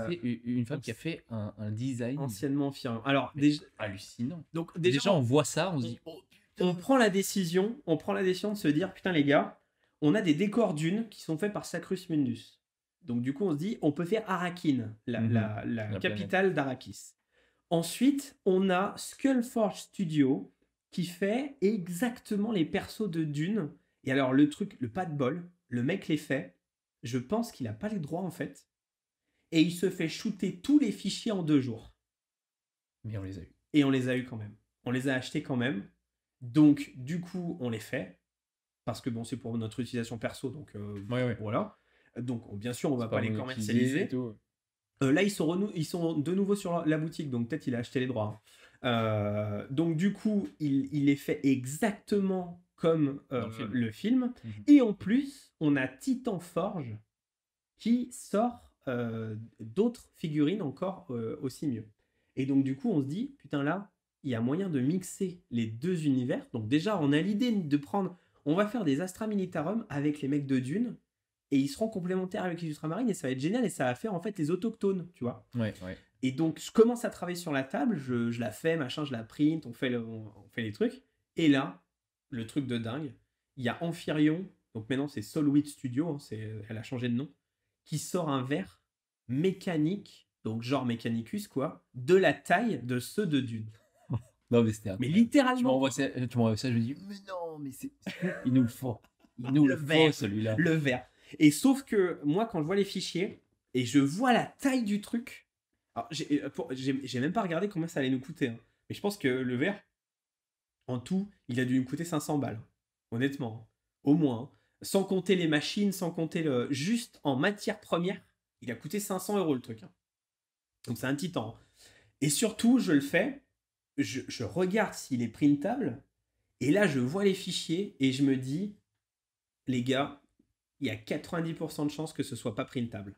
c'est une femme on qui a fait un design anciennement firme. Alors, mais hallucinant. donc, Déjà, on voit ça, on se dit, oh putain. on prend la décision de se dire, putain les gars, on a des décors Dune qui sont faits par Sacrus Mundus. Donc du coup on se dit, on peut faire Arrakeen, la La capitale d'Arrakis. Ensuite, on a Skullforge Studio qui fait exactement les persos de Dune. Et alors le truc, le pas de bol, le mec les fait, je pense qu'il n'a pas les droits en fait. Et il se fait shooter tous les fichiers en 2 jours. Mais on les a eu. Et on les a eu quand même. On les a achetés quand même. Donc, du coup, on les fait. Parce que bon, c'est pour notre utilisation perso. Donc, Ouais. voilà. Donc, bien sûr, on va C'est pas les monétisé commercialiser. et tout. Là, ils sont de nouveau sur la boutique. Donc, peut-être il a acheté les droits. Donc, du coup, il les fait exactement comme Dans le film. le film. Mhm. Et en plus, on a Titan Forge qui sort d'autres figurines encore aussi mieux. Et donc du coup, on se dit, putain là, il y a moyen de mixer les deux univers. Donc déjà, on a l'idée de prendre, on va faire des Astra Militarum avec les mecs de Dune, et ils seront complémentaires avec les Ultramarines, et ça va être génial, et ça va faire en fait les autochtones, tu vois. Ouais. Et donc, je commence à travailler sur la table, je la fais, machin, je la print, on fait les trucs. Et là, le truc de dingue, il y a Amphirion, donc maintenant c'est Solwit Studio, hein, elle a changé de nom, qui sort un verre mécanique, donc genre Mechanicus, quoi, de la taille de ceux de Dune. Non, mais c'était Mais incroyable. Tu littéralement, m'envoies ça, je me dis, mais non, mais il nous le faut. Il nous le faut, verre, celui-là. le verre. Et sauf que moi, quand je vois les fichiers et je vois la taille du truc, alors j'ai même pas regardé combien ça allait nous coûter, hein. Mais je pense que le verre, en tout, il a dû nous coûter 500 balles. Honnêtement, hein. Au moins, hein. Sans compter les machines, sans compter le. Juste en matière première, il a coûté 500 € le truc, hein. Donc c'est un titan. Et surtout, je le fais, je regarde s'il est printable, et là, je vois les fichiers et je me dis, les gars, il y a 90% de chances que ce soit pas printable.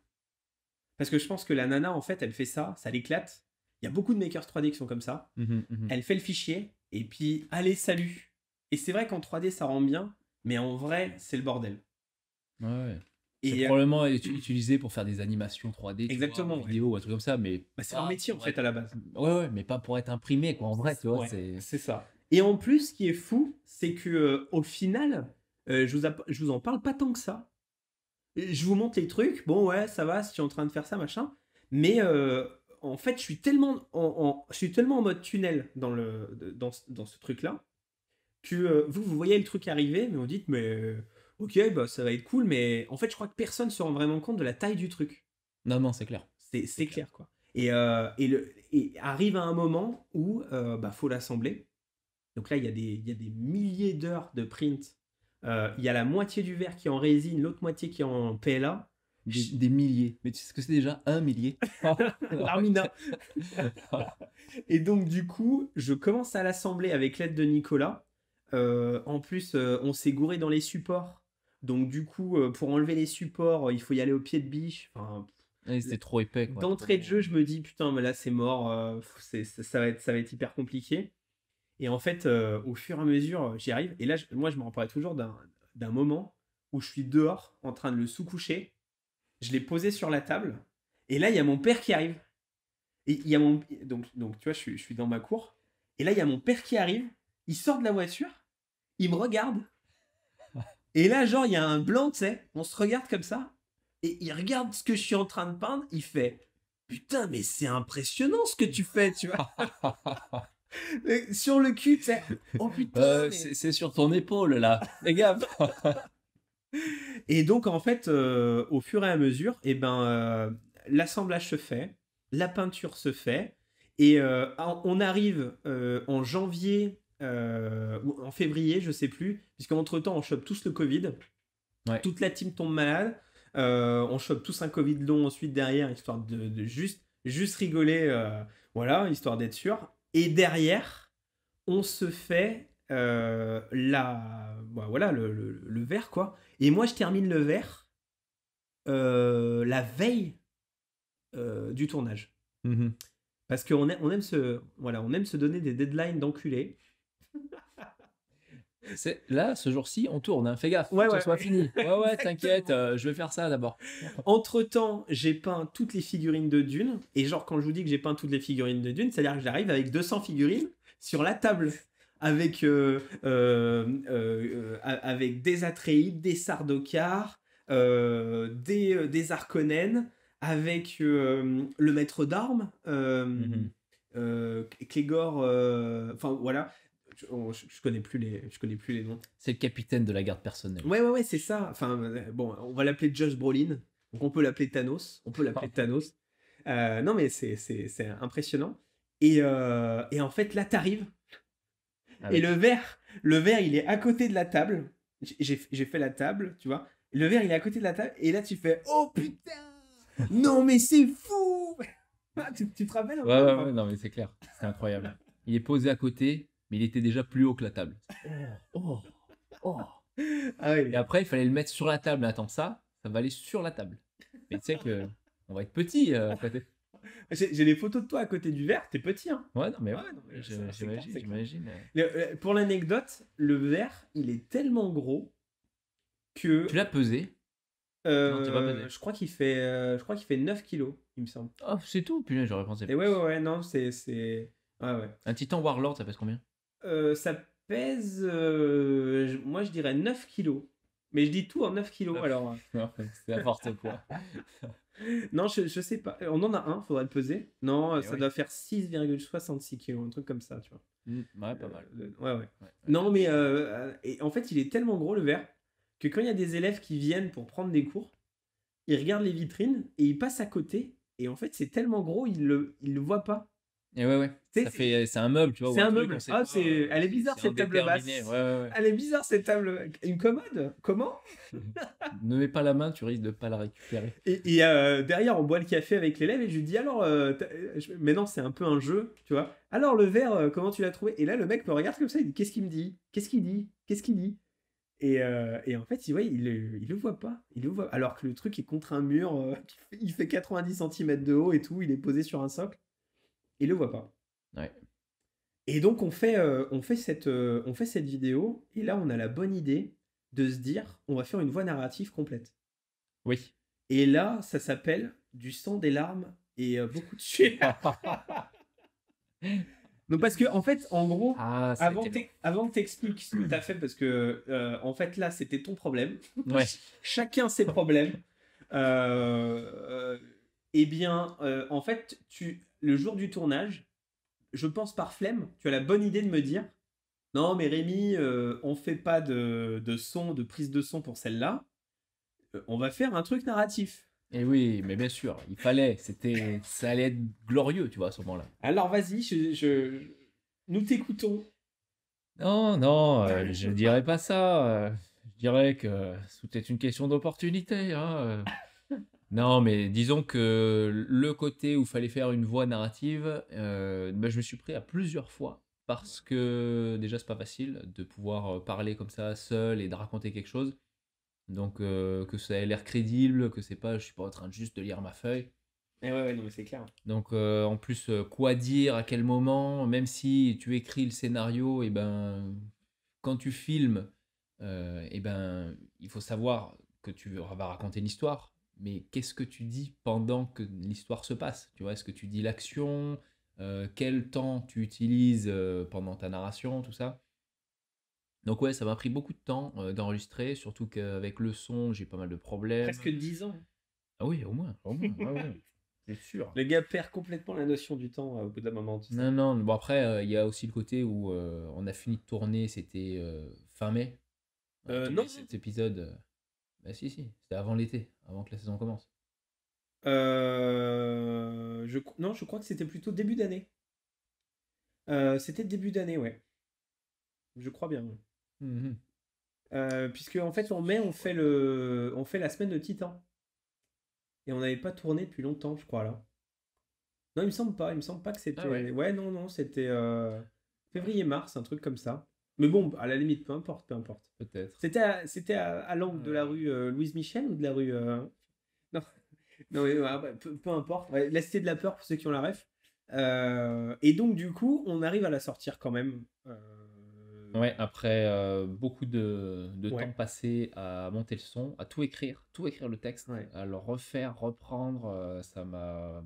Parce que je pense que la nana, en fait, elle fait ça l'éclate. Il y a beaucoup de makers 3D qui sont comme ça. Elle fait le fichier, et puis, allez, salut. Et c'est vrai qu'en 3D, ça rend bien, mais en vrai, c'est le bordel. Ouais. Et C'est probablement utilisé pour faire des animations 3D, exactement, tu vois, vidéo ou un truc comme ça, mais bah, c'est leur métier, en fait, à la base. Ouais, mais pas pour être imprimé, quoi. En vrai, tu vois, Ouais, c'est ça. Et en plus, ce qui est fou, c'est que au final, je vous en parle pas tant que ça. Je vous montre les trucs, bon ouais, ça va, si tu es en train de faire ça, machin. Mais en fait, je suis tellement en mode tunnel dans ce truc-là, que vous voyez le truc arriver, mais vous dites, mais ok, bah, ça va être cool, mais en fait, je crois que personne se rend vraiment compte de la taille du truc. Non, c'est clair. C'est clair, quoi. Et arrive à un moment où bah, faut l'assembler. Donc là, il y a des milliers d'heures de print. Il y a la moitié du verre qui est en résine, l'autre moitié qui est en PLA. Des milliers. Mais tu sais ce que c'est déjà? Un millier. L'armina. Et donc, du coup, je commence à l'assembler avec l'aide de Nicolas. En plus, on s'est gouré dans les supports. Donc, du coup, pour enlever les supports, il faut y aller au pied de biche. Enfin, c'était trop épais, quoi. d'entrée de jeu, je me dis, putain, mais là, c'est mort. Ça va être hyper compliqué. Et en fait, au fur et à mesure, j'y arrive. Et là, moi, je me rappelle toujours d'un moment où je suis dehors en train de le sous-coucher. Je l'ai posé sur la table. Et là, il y a mon père qui arrive. Et il y a donc tu vois, je suis dans ma cour. Et là, il y a mon père qui arrive. Il sort de la voiture. Il me regarde. Et là, genre, il y a un blanc, tu sais. On se regarde comme ça. Et il regarde ce que je suis en train de peindre. Il fait, putain, mais c'est impressionnant ce que tu fais, tu vois. Sur le cul, tu sais. Oh putain. C'est sur ton épaule, là. Les gars. Et donc, en fait, au fur et à mesure, eh ben, l'assemblage se fait, la peinture se fait, et on arrive en janvier ou en février, je sais plus, puisqu'entre-temps, on chope tous le Covid. Ouais. Toute la team tombe malade. On chope tous un Covid long ensuite derrière, histoire de juste rigoler, voilà, histoire d'être sûr. Et derrière, on se fait voilà, le verre, quoi. Et moi, je termine le verre la veille du tournage. Parce qu'on on aime se donner des deadlines d'enculés. Là, ce jour-ci, on tourne, hein. Fais gaffe, Ouais, que ouais. ce soit fini. Ouais, t'inquiète, je vais faire ça d'abord. Entre-temps, j'ai peint toutes les figurines de Dune. Et genre, quand je vous dis que j'ai peint toutes les figurines de Dune, c'est-à-dire que j'arrive avec 200 figurines sur la table. Avec des Atreides, des Sardaukar, des Harkonnen, avec le maître d'armes, Clégor, enfin voilà, je connais plus les noms. C'est le capitaine de la garde personnelle. Ouais, c'est ça. Enfin, bon, on va l'appeler Josh Brolin, donc on peut l'appeler Thanos, non, mais c'est impressionnant. Et en fait, là, t'arrives. Ah et oui. le verre, il est à côté de la table. J'ai fait la table, tu vois. Le verre, il est à côté de la table. Et là, tu fais, oh putain, non, mais c'est fou. Tu te rappelles un peu? Ouais, non, mais c'est clair. C'est incroyable. Il est posé à côté, mais il était déjà plus haut que la table. Oh. Ah Et oui. après, il fallait le mettre sur la table. Mais attends, ça va aller sur la table. Mais tu sais que on va être petit à côté. J'ai les photos de toi à côté du verre, t'es petit, hein. Ouais, non, mais Ouais, ouais, non, mais c'est clair, j'imagine, c'est clair. j'imagine. Pour l'anecdote, le verre, il est tellement gros que Tu l'as pesé? Non, t'as pas pesé. je crois qu'il fait 9 kilos, il me semble. Oh, c'est tout, punaise, j'aurais pensé Et ouais, ouais, plus. ouais, non, ouais, ouais. Un Titan Warlord, ça pèse combien? Ça pèse, moi je dirais 9 kilos. Mais je dis tout en 9 kilos, alors. Non, c'est n'importe quoi. Non, je sais pas. On en a un, faudrait le peser. Non, Et ça ouais. doit faire 6,66 kilos, un truc comme ça, tu vois. Ouais, pas mal. Ouais, ouais. Ouais, ouais. Non, mais et en fait, il est tellement gros le verre que quand il y a des élèves qui viennent pour prendre des cours, ils regardent les vitrines et ils passent à côté. Et en fait, c'est tellement gros, ils le voient pas. Et ouais. Tu sais, Ça fait, c'est un meuble, tu vois, ou c'est un un truc, meuble. on sait Ah, pas. elle est bizarre C'est cette table basse. indéterminé. Ouais. Elle est bizarre cette table. Une commode? Comment? Ne mets pas la main, tu risques de pas la récupérer. Et derrière, on boit le café avec l'élève et je lui dis alors, mais non, c'est un peu un jeu, tu vois. Alors le verre, comment tu l'as trouvé? Et là, le mec me regarde comme ça, il dit qu'est-ce qu'il me dit? Qu'est-ce qu'il dit? Qu'est-ce qu'il dit? Et en fait, il le voit pas. Il le voit. Alors que le truc est contre un mur, il fait 90 cm de haut et tout, il est posé sur un socle. Il le voit pas. Ouais. Et donc, on fait cette vidéo, et là, on a la bonne idée de se dire on va faire une voix narrative complète. Oui. Et là, ça s'appelle du sang, des larmes et beaucoup de sueur. Donc parce que en fait, en gros, Ah, ça a avant été long. avant que t'expliques ce que t'as fait, parce que en fait là, c'était ton problème. Ouais. Chacun ses problèmes. Eh bien, en fait, le jour du tournage, je pense par flemme, tu as la bonne idée de me dire, non mais Rémi, on fait pas de son, de prise de son pour celle-là. On va faire un truc narratif. Et oui, mais bien sûr, il fallait. Ça allait être glorieux, tu vois, à ce moment-là. Alors vas-y, nous t'écoutons. Non, je ne dirais pas ça. Je dirais que c'était une question d'opportunité, hein. Non, mais disons que le côté où il fallait faire une voix narrative, bah, je me suis pris à plusieurs fois. Parce que déjà, c'est pas facile de pouvoir parler comme ça seul et de raconter quelque chose. Donc, que ça ait l'air crédible, que je suis pas en train de juste de lire ma feuille. Ouais, non mais c'est clair. Donc, en plus, quoi dire, à quel moment, même si tu écris le scénario, et ben, quand tu filmes, et ben, il faut savoir que tu vas raconter l'histoire, mais qu'est-ce que tu dis pendant que l'histoire se passe? Tu vois, est-ce que tu dis l'action? Quel temps tu utilises pendant ta narration, tout ça? Donc ouais, ça m'a pris beaucoup de temps d'enregistrer, surtout qu'avec le son, j'ai pas mal de problèmes. Presque 10 ans. Ah oui, au moins, ouais, c'est sûr. Le gars perd complètement la notion du temps au bout d'un moment. Tu sais. Non, bon après, il y a aussi le côté où on a fini de tourner, c'était fin mai. On a tourné Non. cet épisode. Bah si, c'était avant l'été, avant que la saison commence. Non, je crois que c'était plutôt début d'année. C'était début d'année, ouais. Je crois bien. Ouais. Mhm. Puisque en fait en mai on fait la semaine de Titan. Et on n'avait pas tourné depuis longtemps, je crois là. Non, il me semble pas. Il me semble pas que c'était. Ah ouais. Ouais, non, c'était février-mars, un truc comme ça. Mais bon, à la limite, peu importe, peu importe. Peut-être. C'était à l'angle de la rue Louise Michel ou de la rue. Non, non, mais, peu importe. Ouais, la Cité de la Peur pour ceux qui ont la ref. Et donc, du coup, on arrive à la sortir quand même. Ouais, après beaucoup de Ouais. temps passé à monter le son, à tout écrire le texte, Ouais. à le refaire, reprendre, ça m'a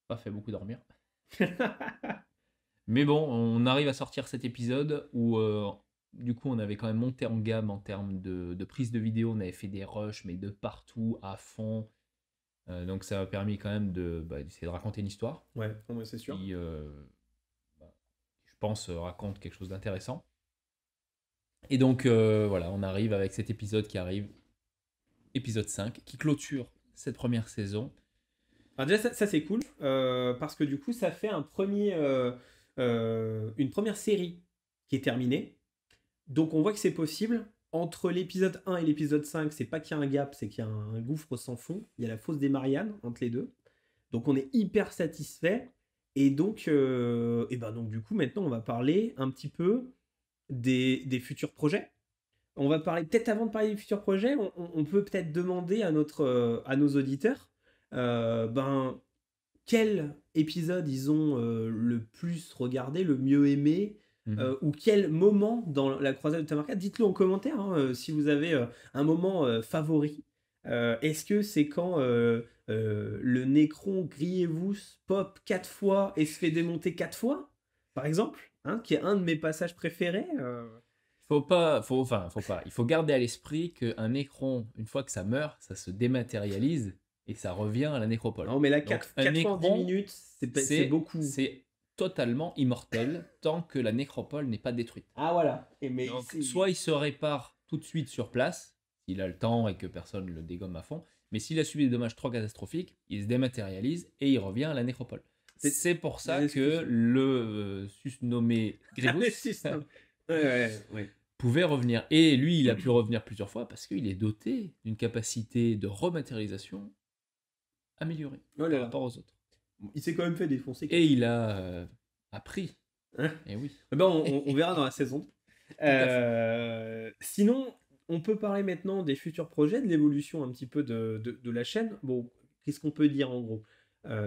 pas fait beaucoup dormir. Mais bon, on arrive à sortir cet épisode où du coup on avait quand même monté en gamme en termes de prise de vidéo, on avait fait des rushs mais de partout, à fond. Donc ça m'a permis quand même d'essayer de raconter une histoire Ouais, non, mais c'est sûr. qui, je pense, raconte quelque chose d'intéressant. Et donc voilà, on arrive avec cet épisode qui arrive, épisode 5, qui clôture cette première saison. Alors déjà, ça c'est cool, parce que du coup, ça fait une première série qui est terminée. Donc on voit que c'est possible. Entre l'épisode 1 et l'épisode 5, c'est pas qu'il y a un gap, c'est qu'il y a un gouffre sans fond. Il y a la fosse des Mariannes entre les deux. Donc on est hyper satisfait. Et donc, donc du coup, maintenant, on va parler un petit peu des futurs projets. on va parler, peut-être avant de parler des futurs projets, on peut peut-être demander à nos auditeurs, ben, quel épisode ils ont le plus regardé, le mieux aimé, Mhm. ou quel moment dans la croisade de Tamarka. Dites-le en commentaire hein, si vous avez un moment favori. Est-ce que c'est quand le Nécron Grievous pop 4 fois et se fait démonter 4 fois, par exemple, hein, qui est un de mes passages préférés Faut pas. Il faut garder à l'esprit qu'un nécron, une fois que ça meurt, ça se dématérialise et ça revient à la nécropole. Non, mais là, Donc 4, un 4 fois en 10 nécron, minutes, c'est c'est beaucoup. c'est totalement immortel tant que la nécropole n'est pas détruite. Ah, voilà. Et mais Donc soit il se répare tout de suite sur place, s'il a le temps et que personne le dégomme à fond, mais s'il a subi des dommages trop catastrophiques, il se dématérialise et il revient à la nécropole. C'est pour ça que le susnommé Grievous ouais. pouvait revenir. Et lui, il a pu revenir plusieurs fois parce qu'il est doté d'une capacité de rematérialisation améliorée Oh là par là. rapport aux autres. Il s'est quand même fait défoncer. Et il a appris. Hein Et oui. Ben, on verra dans la saison. à Sinon, on peut parler maintenant des futurs projets, de l'évolution un petit peu de la chaîne. Bon, qu'est-ce qu'on peut dire en gros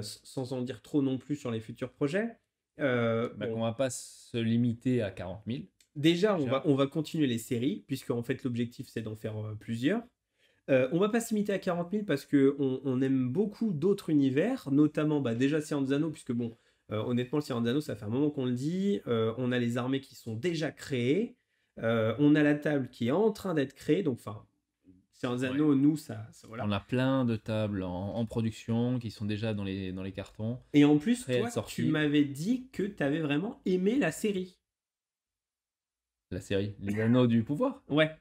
sans en dire trop non plus sur les futurs projets. Bah, Bon, qu'on va pas se limiter à 40 000. déjà, on va continuer les séries, puisque en fait l'objectif c'est d'en faire plusieurs. On va pas se limiter à 40 000 parce qu'on aime beaucoup d'autres univers, notamment bah, déjà Seigneur des Anneaux, puisque bon, honnêtement, le Seigneur des Anneaux, ça fait un moment qu'on le dit. On a les armées qui sont déjà créées. On a la table qui est en train d'être créée. Donc, enfin, Seigneur des Anneaux, nous, voilà. On a plein de tables en production qui sont déjà dans les cartons. Et en plus, prêts à toi, être sorties. tu m'avais dit que tu avais vraiment aimé la série. La série Les Anneaux du Pouvoir. Ouais,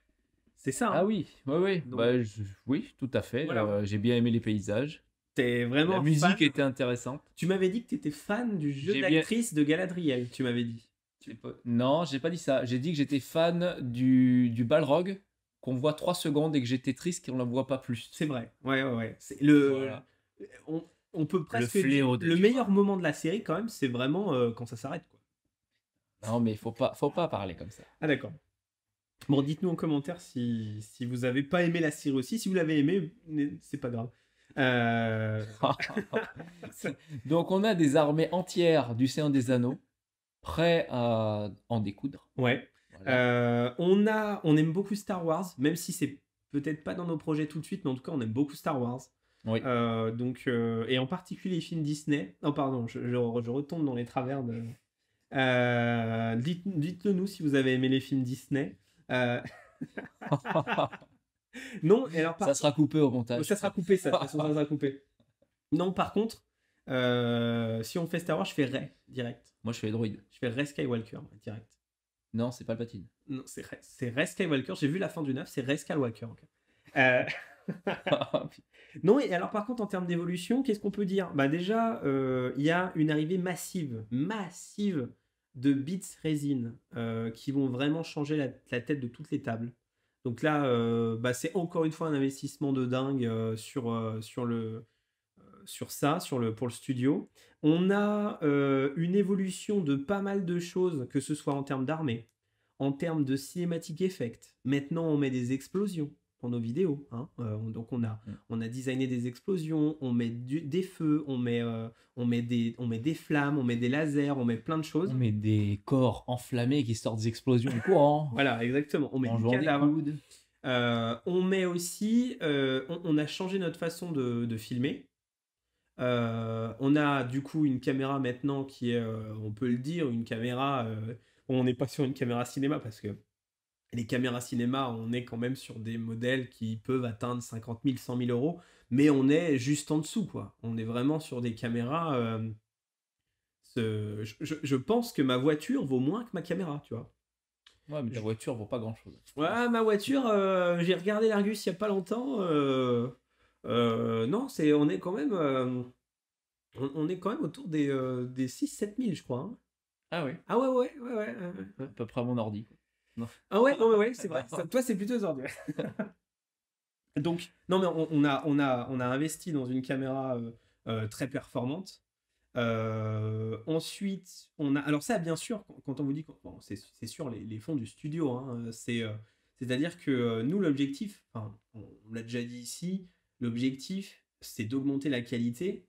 c'est ça. Hein. Ah oui, oui. Donc, Bah, oui, tout à fait. voilà. J'ai bien aimé les paysages. T'es vraiment La musique fan. était intéressante. Tu m'avais dit que tu étais fan du jeu J'ai d'actrice de Galadriel, tu m'avais dit. Non, j'ai pas dit ça. J'ai dit que j'étais fan du Balrog, qu'on voit 3 secondes et que j'étais triste qu'on la voit pas plus. C'est vrai. Ouais. C'est Voilà. on peut presque Le fléau dire, le meilleur moment de la série quand même, c'est vraiment quand ça s'arrête quoi. Non, mais faut pas parler comme ça. Ah d'accord. Bon, dites-nous en commentaire si vous avez pas aimé la série aussi. Si vous l'avez aimé, c'est pas grave. Donc on a des armées entières du Seigneur des Anneaux prêts à en découdre. Ouais. Voilà. On aime beaucoup Star Wars, même si c'est peut-être pas dans nos projets tout de suite, mais en tout cas on aime beaucoup Star Wars. Oui. Donc, et en particulier les films Disney. Oh pardon, je retombe dans les travers de. Dites-le nous si vous avez aimé les films Disney. Non, et alors ça sera coupé au montage. Ça sera coupé, ça. De toute façon, ça sera coupé. Non, par contre, si on fait Star Wars, je fais Rey direct. Moi, je fais droïde. Je fais Rey Skywalker direct. Non, c'est Palpatine. Non, c'est Rey Skywalker. J'ai vu la fin du 9, c'est Rey Skywalker. Okay. Non, et alors par contre, en termes d'évolution, qu'est-ce qu'on peut dire? Bah déjà, il y a une arrivée massive de Beats Resin qui vont vraiment changer la tête de toutes les tables. Donc là, bah, c'est encore une fois un investissement de dingue pour le studio. On a une évolution de pas mal de choses, que ce soit en termes d'armée, en termes de cinématic effect. Maintenant, on met des explosions pour nos vidéos. Hein. Donc, on a designé des explosions, on met des feux, on met des flammes, on met des lasers, on met plein de choses. On met des corps enflammés qui sortent des explosions du courant. Voilà, exactement. On met en des jouant cadavres. des coudes. On met aussi... on a changé notre façon de filmer. On a du coup une caméra maintenant qui est, on peut le dire, une caméra... on n'est pas sur une caméra cinéma parce que les caméras cinéma, on est quand même sur des modèles qui peuvent atteindre 50 000, 100 000 euros, mais on est juste en dessous, quoi. On est vraiment sur des caméras... je pense que ma voiture vaut moins que ma caméra, tu vois. Ouais, mais ta voiture vaut pas grand-chose. Ouais, ma voiture, j'ai regardé l'Argus il y a pas longtemps. Non, on est quand même... on est quand même autour des 6-7 000, je crois. Hein. Ah oui. Ah ouais. À peu près à mon ordi. Non. Ah ouais, non, mais ouais, c'est vrai. Toi, c'est plutôt ordinaire. Donc, non, mais on a investi dans une caméra très performante. Ensuite, on a. Alors, ça, bien sûr, quand on vous dit. Bon, c'est sûr, les fonds du studio, hein, C'est-à-dire que nous, l'objectif, enfin, on l'a déjà dit ici, l'objectif, c'est d'augmenter la qualité.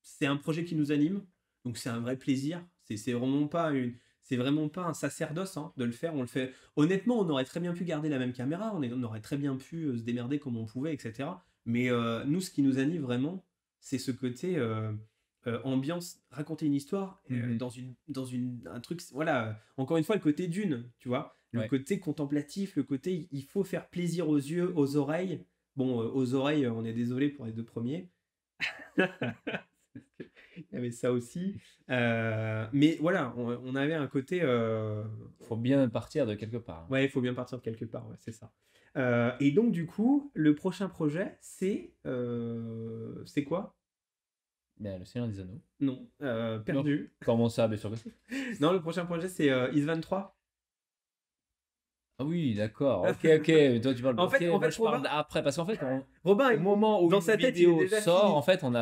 C'est un projet qui nous anime, donc c'est un vrai plaisir. C'est vraiment pas un sacerdoce hein, de le faire. On le fait. Honnêtement, on aurait très bien pu garder la même caméra, on aurait très bien pu se démerder comme on pouvait, etc. Mais nous, ce qui nous anime vraiment, c'est ce côté ambiance, raconter une histoire un truc. Voilà, encore une fois, le côté d'une, tu vois, le Ouais. côté contemplatif, le côté il faut faire plaisir aux yeux, aux oreilles. Bon, aux oreilles, on est désolé pour les deux premiers. Il y avait ça aussi. Mais voilà, on avait un côté. Faut bien partir de quelque part. Ouais, il faut bien partir de quelque part, ouais, c'est ça. Et donc, du coup, le prochain projet, c'est quoi? Bien, le Seigneur des Anneaux. Non, perdu. Comment ça, bien sûr que si. Non, le prochain projet, c'est Is 23. Ah oui, d'accord. Ok, ok. Mais toi, tu parles. En fait, Ok, moi, je parle Robin, après. Parce qu'en fait, Robin, au moment où dans une sa tête, il est vidéo déjà sort, fini. en fait, on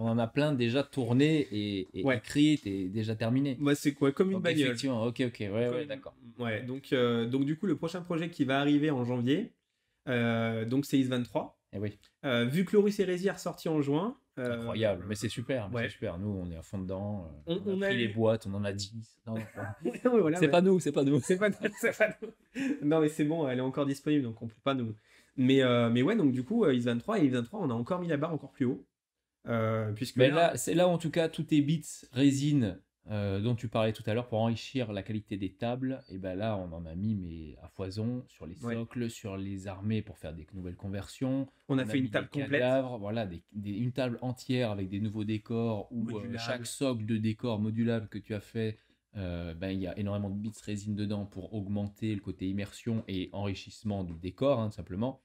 en a plein déjà tournées et Ouais. écrites et déjà terminées. Moi, c'est quoi? Comme une Donc, bagnole. effectivement, ok, ouais, d'accord. Ouais, donc du coup, le prochain projet qui va arriver en janvier, donc c'est Is 23. Eh oui, Vu que Loris Hérésie est ressorti en juin. incroyable. Mais c'est super, ouais. c'est super. Nous, on est à fond dedans. On a a pris les eu- boîtes, on en a 10. Non, Ouais, voilà, c'est ouais. pas nous, c'est pas nous. C'est pas nous. Non, mais c'est bon, elle est encore disponible, donc on peut pas nous. Mais ouais, donc du coup, Is 23 et Is 23, on a encore mis la barre encore plus haut. Puisque Mais là, c'est là où en tout cas tous tes bits résine dont tu parlais tout à l'heure pour enrichir la qualité des tables, et ben là on en a mis mais à foison sur les Ouais. socles, sur les armées pour faire des nouvelles conversions. On a fait mis une table des complète. cadavres, voilà, une table entière avec des nouveaux décors où Modulable. chaque socle de décor modulable que tu as fait, ben, il y a énormément de bits résine dedans pour augmenter le côté immersion et enrichissement du décor, hein, tout simplement,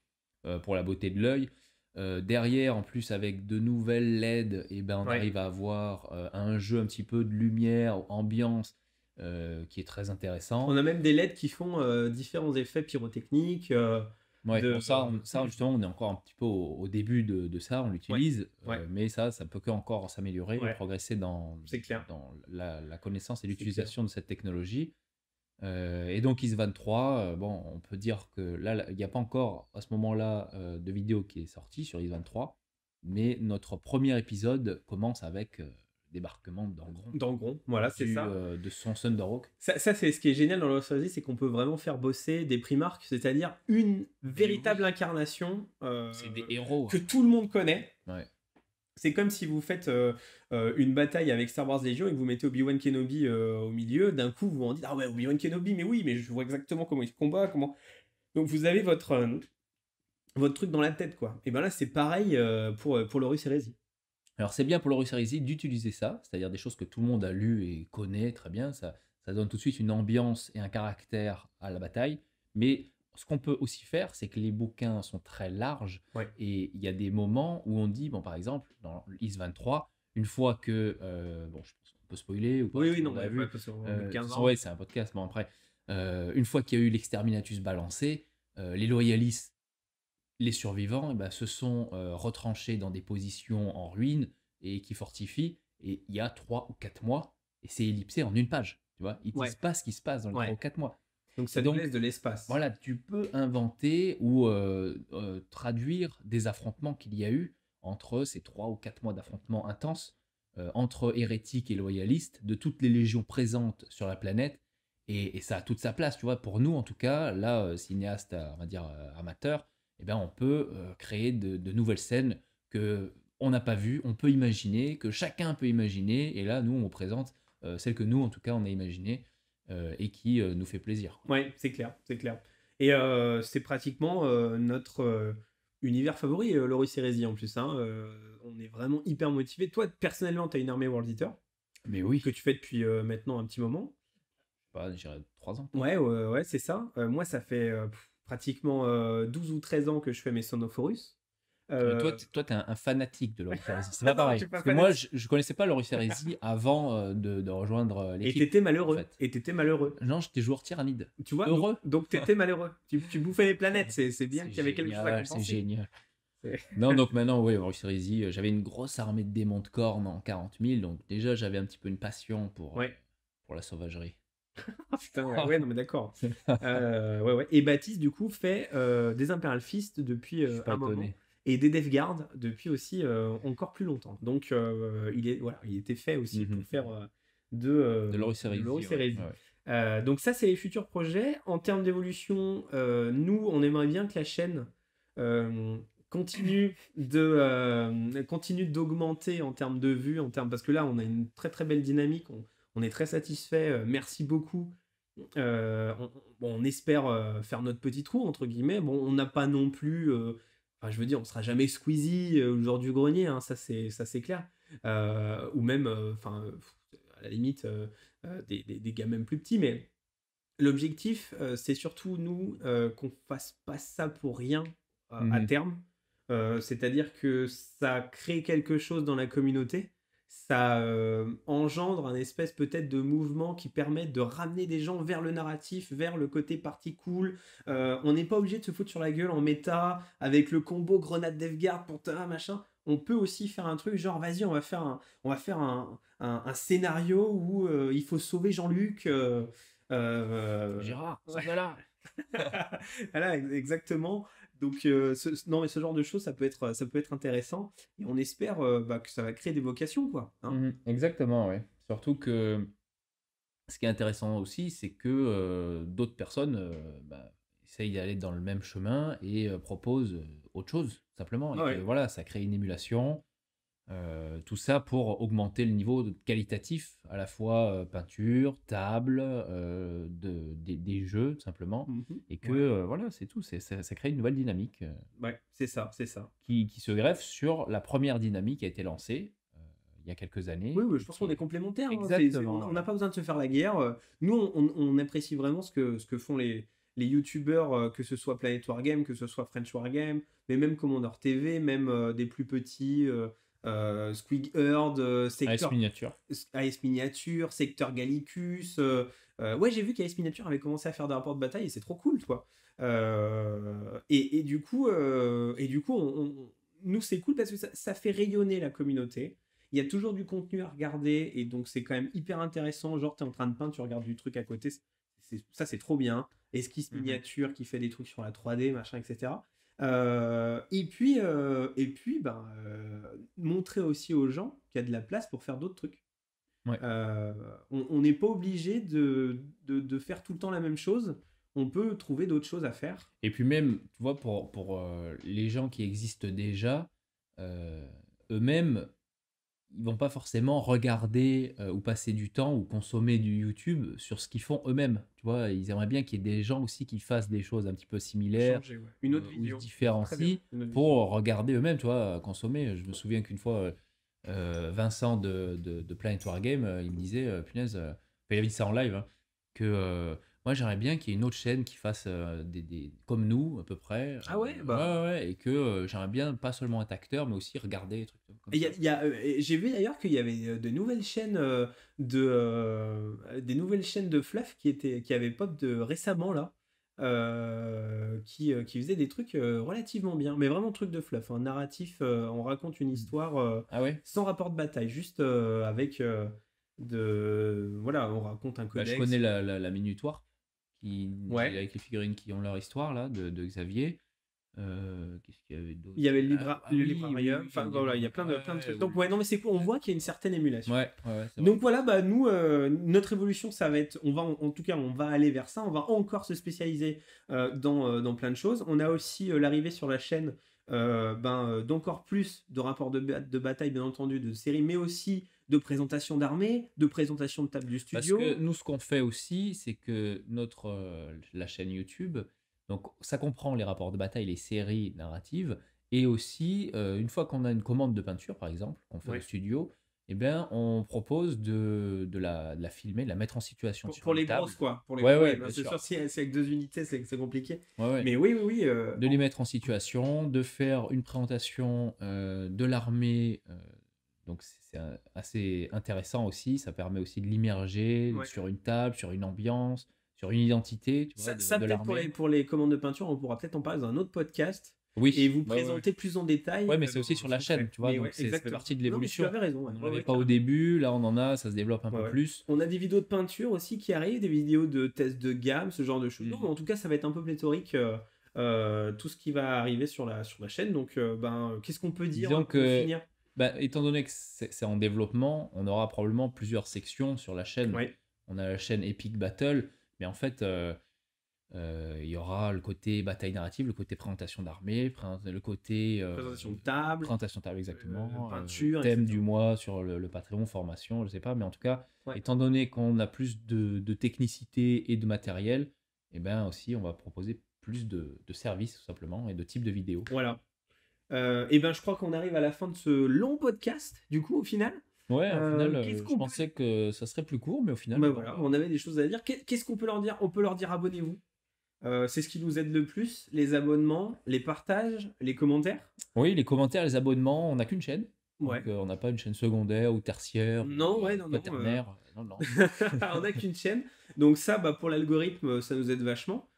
pour la beauté de l'œil. Derrière, en plus, avec de nouvelles LED, et ben, on Ouais. arrive à avoir un jeu un petit peu de lumière, ambiance, qui est très intéressant. On a même des LED qui font différents effets pyrotechniques. Ouais, bon, ça, justement, on est encore un petit peu au début de ça, on l'utilise, ouais. mais ça peut que encore s'améliorer et Ouais. progresser dans C'est clair. la connaissance et C'est l'utilisation de cette technologie. Et donc Is 23, bon, on peut dire que là, il n'y a pas encore à ce moment-là de vidéo qui est sortie sur Is 23, mais notre premier épisode commence avec le débarquement d'Angron, D'Angron, voilà, c'est ça. de son Thunderhawk. Ça, c'est ce qui est génial dans Lost Odyssey, c'est qu'on peut vraiment faire bosser des Primarchs, c'est-à-dire une véritable incarnation C'est des héros. que tout le monde connaît. Ouais. C'est comme si vous faites une bataille avec Star Wars Legion et que vous mettez Obi-Wan Kenobi au milieu. D'un coup, vous vous dites ah ouais, Obi-Wan Kenobi, mais oui, mais je vois exactement comment il se combat, comment. Donc vous avez votre truc dans la tête, quoi. Et ben là, c'est pareil pour Horus Heresy. Alors c'est bien pour l'Horus Heresy d'utiliser ça, c'est-à-dire des choses que tout le monde a lues et connaît très bien, ça donne tout de suite une ambiance et un caractère à la bataille, mais ce qu'on peut aussi faire, c'est que les bouquins sont très larges, Ouais. et il y a des moments où on dit, bon par exemple, dans Is 23, une fois que, bon je pense qu'on peut spoiler ou pas, Oui, tout le non, monde a mais vu, ouais, parce qu'on a de toute 15 façon, ans. ouais, c'est un podcast, mais après, une fois qu'il y a eu l'Exterminatus balancé, les loyalistes, les survivants, eh ben, se sont retranchés dans des positions en ruine et qui fortifient. Et il y a 3 ou 4 mois, et c'est ellipsé en une page. Tu vois, ils disent pas ce qui se passe dans les 3 ou 4 mois. Donc ça Et nous laisse de l'espace. Voilà, tu peux inventer ou traduire des affrontements qu'il y a eu entre ces 3 ou 4 mois d'affrontements intenses entre hérétiques et loyalistes de toutes les légions présentes sur la planète. Et ça a toute sa place, tu vois. Pour nous, en tout cas, là, cinéaste, on va dire amateur, eh ben, on peut créer de nouvelles scènes que on n'a pas vues, on peut imaginer, que chacun peut imaginer. Et là, nous, on présente celles que nous, en tout cas, on a imaginées et qui nous fait plaisir. Ouais, c'est clair, c'est clair. Et c'est pratiquement notre univers favori, Loris Heresy en plus. Hein. On est vraiment hyper motivé. Toi, personnellement, tu as une armée World Eater Mais oui. que tu fais depuis maintenant un petit moment. Je dirais 3 ans. Ouais, c'est ça. Moi, ça fait pratiquement 12 ou 13 ans que je fais mes Sonophorus. Toi, t'es un fanatique de l'Horus Heresy. C'est pas pareil. pas Parce que moi, je connaissais pas l'Horus Heresy avant de rejoindre l'équipe. Et t'étais malheureux. En fait. Et t'étais malheureux. Non, j'étais joueur tyrannide. Tu vois, heureux. Donc t'étais malheureux. Tu bouffais les planètes. C'est bien qu'il y avait quelque chose à compenser. C'est génial. Non, donc maintenant, oui, Horus Heresy, j'avais une grosse armée de démons de cornes en 40 000. Donc déjà, j'avais un petit peu une passion pour la sauvagerie. Ah putain, ouais, non mais d'accord. Ouais, ouais. Et Baptiste, du coup, fait des Imperial Fist depuis Je suis pas un moment étonné. et des Death Guard depuis aussi encore plus longtemps. Donc, voilà, il était fait aussi pour Mhm. faire De l'Horus de Heresy, l'Horus ouais. Heresy. Ouais. Donc ça, c'est les futurs projets. En termes d'évolution, nous, on aimerait bien que la chaîne euh, continue d'augmenter en termes de vues, parce que là, on a une très très belle dynamique. On est très satisfait. Merci beaucoup. Bon, on espère faire notre petit trou, entre guillemets. Bon, on n'a pas non plus. Enfin, je veux dire, on sera jamais Squeezie ou le genre du grenier, hein, ça c'est clair. Ou même, enfin, à la limite, des gars même plus petits. Mais l'objectif, c'est surtout, nous, qu'on fasse pas ça pour rien à Mhm. terme. C'est-à-dire que ça crée quelque chose dans la communauté. Ça engendre un espèce peut-être de mouvement qui permet de ramener des gens vers le narratif, vers le côté party cool. On n'est pas obligé de se foutre sur la gueule en méta avec le combo grenade Deathguard pour machin. On peut aussi faire un truc genre, vas-y, on va faire un scénario où il faut sauver Jean-Luc. Gérard, Ouais. sors de là. Voilà, exactement. Donc, non, mais ce genre de choses, ça peut être intéressant. Et on espère que ça va créer des vocations, quoi. Hein. Mhm. Exactement, ouais. Surtout que ce qui est intéressant aussi, c'est que d'autres personnes essayent d'aller dans le même chemin et proposent autre chose, simplement. Et Ah que ouais. voilà, ça crée une émulation. Tout ça pour augmenter le niveau qualitatif, à la fois peinture, table, des jeux, tout simplement. Mhm. Et que Ouais. voilà, c'est tout. Ça crée une nouvelle dynamique Ouais, c'est ça, c'est ça. qui se greffe sur la première dynamique qui a été lancée il y a quelques Oui, années oui, je et pense qui qu'on est est complémentaires. Hein. exactement, On n'a voilà. pas besoin de se faire la guerre. Nous, on apprécie vraiment ce que font les youtubeurs, que ce soit Planet Wargame, que ce soit French Wargame, mais même Commander TV, même des plus petits, Squig Herd, AS Sector Miniature. AS Miniature, Secteur Gallicus. Ouais, j'ai vu qu'AS Miniature avait commencé à faire des rapports de bataille et c'est trop cool, quoi. Et du coup nous, c'est cool parce que ça fait rayonner la communauté. Il y a toujours du contenu à regarder et donc c'est quand même hyper intéressant. Genre, tu es en train de peindre, tu regardes du truc à côté. Ça, c'est trop bien. Esquisse Mhm. miniature qui fait des trucs sur la 3D, machin, etc. Montrer aussi aux gens qu'il y a de la place pour faire d'autres trucs. Ouais. On n'est pas obligé de faire tout le temps la même chose. On peut trouver d'autres choses à faire. Et puis même, tu vois, pour les gens qui existent déjà, euh, eux-mêmes, ils vont pas forcément regarder ou passer du temps ou consommer du YouTube sur ce qu'ils font eux-mêmes. Tu vois, ils aimeraient bien qu'il y ait des gens aussi qui fassent des choses un petit peu similaires Changer, ouais. Une autre ou se vision. Très bien. différencient Une autre vision. pour regarder eux-mêmes, tu vois, consommer. Je me souviens qu'une fois, Vincent de Planet Wargame, il me disait, punaise, il avait dit ça en live, hein, que moi j'aimerais bien qu'il y ait une autre chaîne qui fasse comme nous, à peu près. Ah ouais, Ouais, bah. ouais, ouais, et que j'aimerais bien pas seulement être acteur, mais aussi regarder des trucs comme Et ça. et j'ai vu d'ailleurs qu'il y avait de nouvelles chaînes des nouvelles chaînes de fluff qui avaient pop de récemment là, qui faisaient des trucs relativement bien, mais vraiment trucs de fluff, un narratif, on raconte une histoire Ah ouais? sans rapport de bataille, juste avec voilà, on raconte un Bah, je connais codex. la Minutoire, Ouais. avec les figurines qui ont leur histoire, là, de Xavier. Qu'est-ce qu'il y avait Il y d'autre? avait Ah le oui, oui, librarium, oui, enfin le voilà, il y a libraire. plein de Ouais, trucs. oui, Donc ouais, non mais c'est cool, on ouais. voit qu'il y a une certaine émulation. Ouais, ouais, ouais, c'est vrai. Donc voilà, bah nous, notre évolution, ça va être, en tout cas, on va aller vers ça. On va encore se spécialiser dans plein de choses. On a aussi l'arrivée sur la chaîne d'encore plus de rapports de bataille, bien entendu, de séries, mais aussi de présentation d'armées, de présentation de table du Parce que studio. nous, ce qu'on fait aussi, c'est que la chaîne YouTube, donc ça comprend les rapports de bataille, les séries narratives, et aussi, une fois qu'on a une commande de peinture, par exemple, qu'on fait au Ouais. studio, eh bien, on propose de la filmer, de la mettre en situation sur Pour une les table. grosses, quoi. Pour les... Ouais, Oui, ouais, ben, bien c'est sûr. sûr, si c'est avec deux unités, c'est compliqué. Ouais, ouais. Mais oui, oui, oui. De les mettre en situation, de faire une présentation de l'armée. Donc c'est assez intéressant aussi. Ça permet aussi de l'immerger Ouais. sur une table, sur une ambiance, sur une identité, tu vois, Ça de peut-être l'armée. pour les commandes de peinture, on pourra peut-être en parler dans un autre podcast. et Oui, vous ouais, ouais, ouais. présenter plus en détail Ouais, mais c'est aussi sur ce la qu'on fait. chaîne, tu vois, Mais ouais, donc ça fait exactement. partie de Non, mais tu l'évolution. avais raison. Ouais, On n'en ouais, avait ouais, pas au carrément. début, là on en a, ça se développe un Ouais, peu ouais. plus. On a des vidéos de peinture aussi qui arrivent, des vidéos de tests de gamme, ce genre de choses. Non, mais Mhm. en tout cas, ça va être un peu pléthorique, tout ce qui va arriver sur la chaîne. Donc, qu'est-ce qu'on peut dire Disons pour que, finir? bah, étant donné que c'est en développement, on aura probablement plusieurs sections sur la chaîne. Ouais, On a la chaîne Epic Battle, mais en fait, il y aura le côté bataille narrative, le côté présentation d'armée, le côté présentation de table, présentation de table exactement, peinture, thème du etc. mois sur le Patreon, formation, je sais pas, mais en tout cas, Ouais. étant donné qu'on a plus de technicité et de matériel, et ben aussi on va proposer plus de services tout simplement et de types de vidéos. Voilà. Et ben, je crois qu'on arrive à la fin de ce long podcast, du coup, au final. Ouais, au final, Qu'est-ce je qu'on peut... pensais que ça serait plus court, mais au final, Ben non. voilà, on avait des choses à dire. Qu'est-ce qu'on peut leur dire? On peut leur dire abonnez-vous. C'est ce qui nous aide le plus. Les abonnements, les partages, les commentaires. Oui, les commentaires, les abonnements, on n'a qu'une chaîne. Donc, Ouais. on n'a pas une chaîne secondaire ou tertiaire Non, ou ouais, non, non. quaternaire. Non, non. On n'a qu'une chaîne. Donc ça, bah, pour l'algorithme, ça nous aide vachement.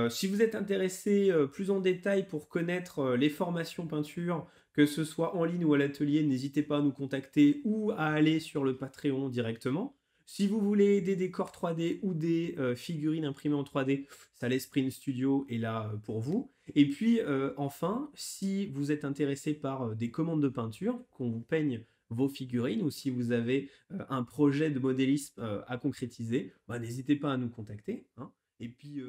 Si vous êtes intéressé plus en détail pour connaître les formations peinture, que ce soit en ligne ou à l'atelier, n'hésitez pas à nous contacter ou à aller sur le Patreon directement. Si vous voulez des décors 3D ou des figurines imprimées en 3D, Sales Print Studio est là pour vous. Et puis enfin, si vous êtes intéressé par des commandes de peinture, qu'on vous peigne vos figurines, ou si vous avez un projet de modélisme à concrétiser, bah, n'hésitez pas à nous contacter, hein. Et puis,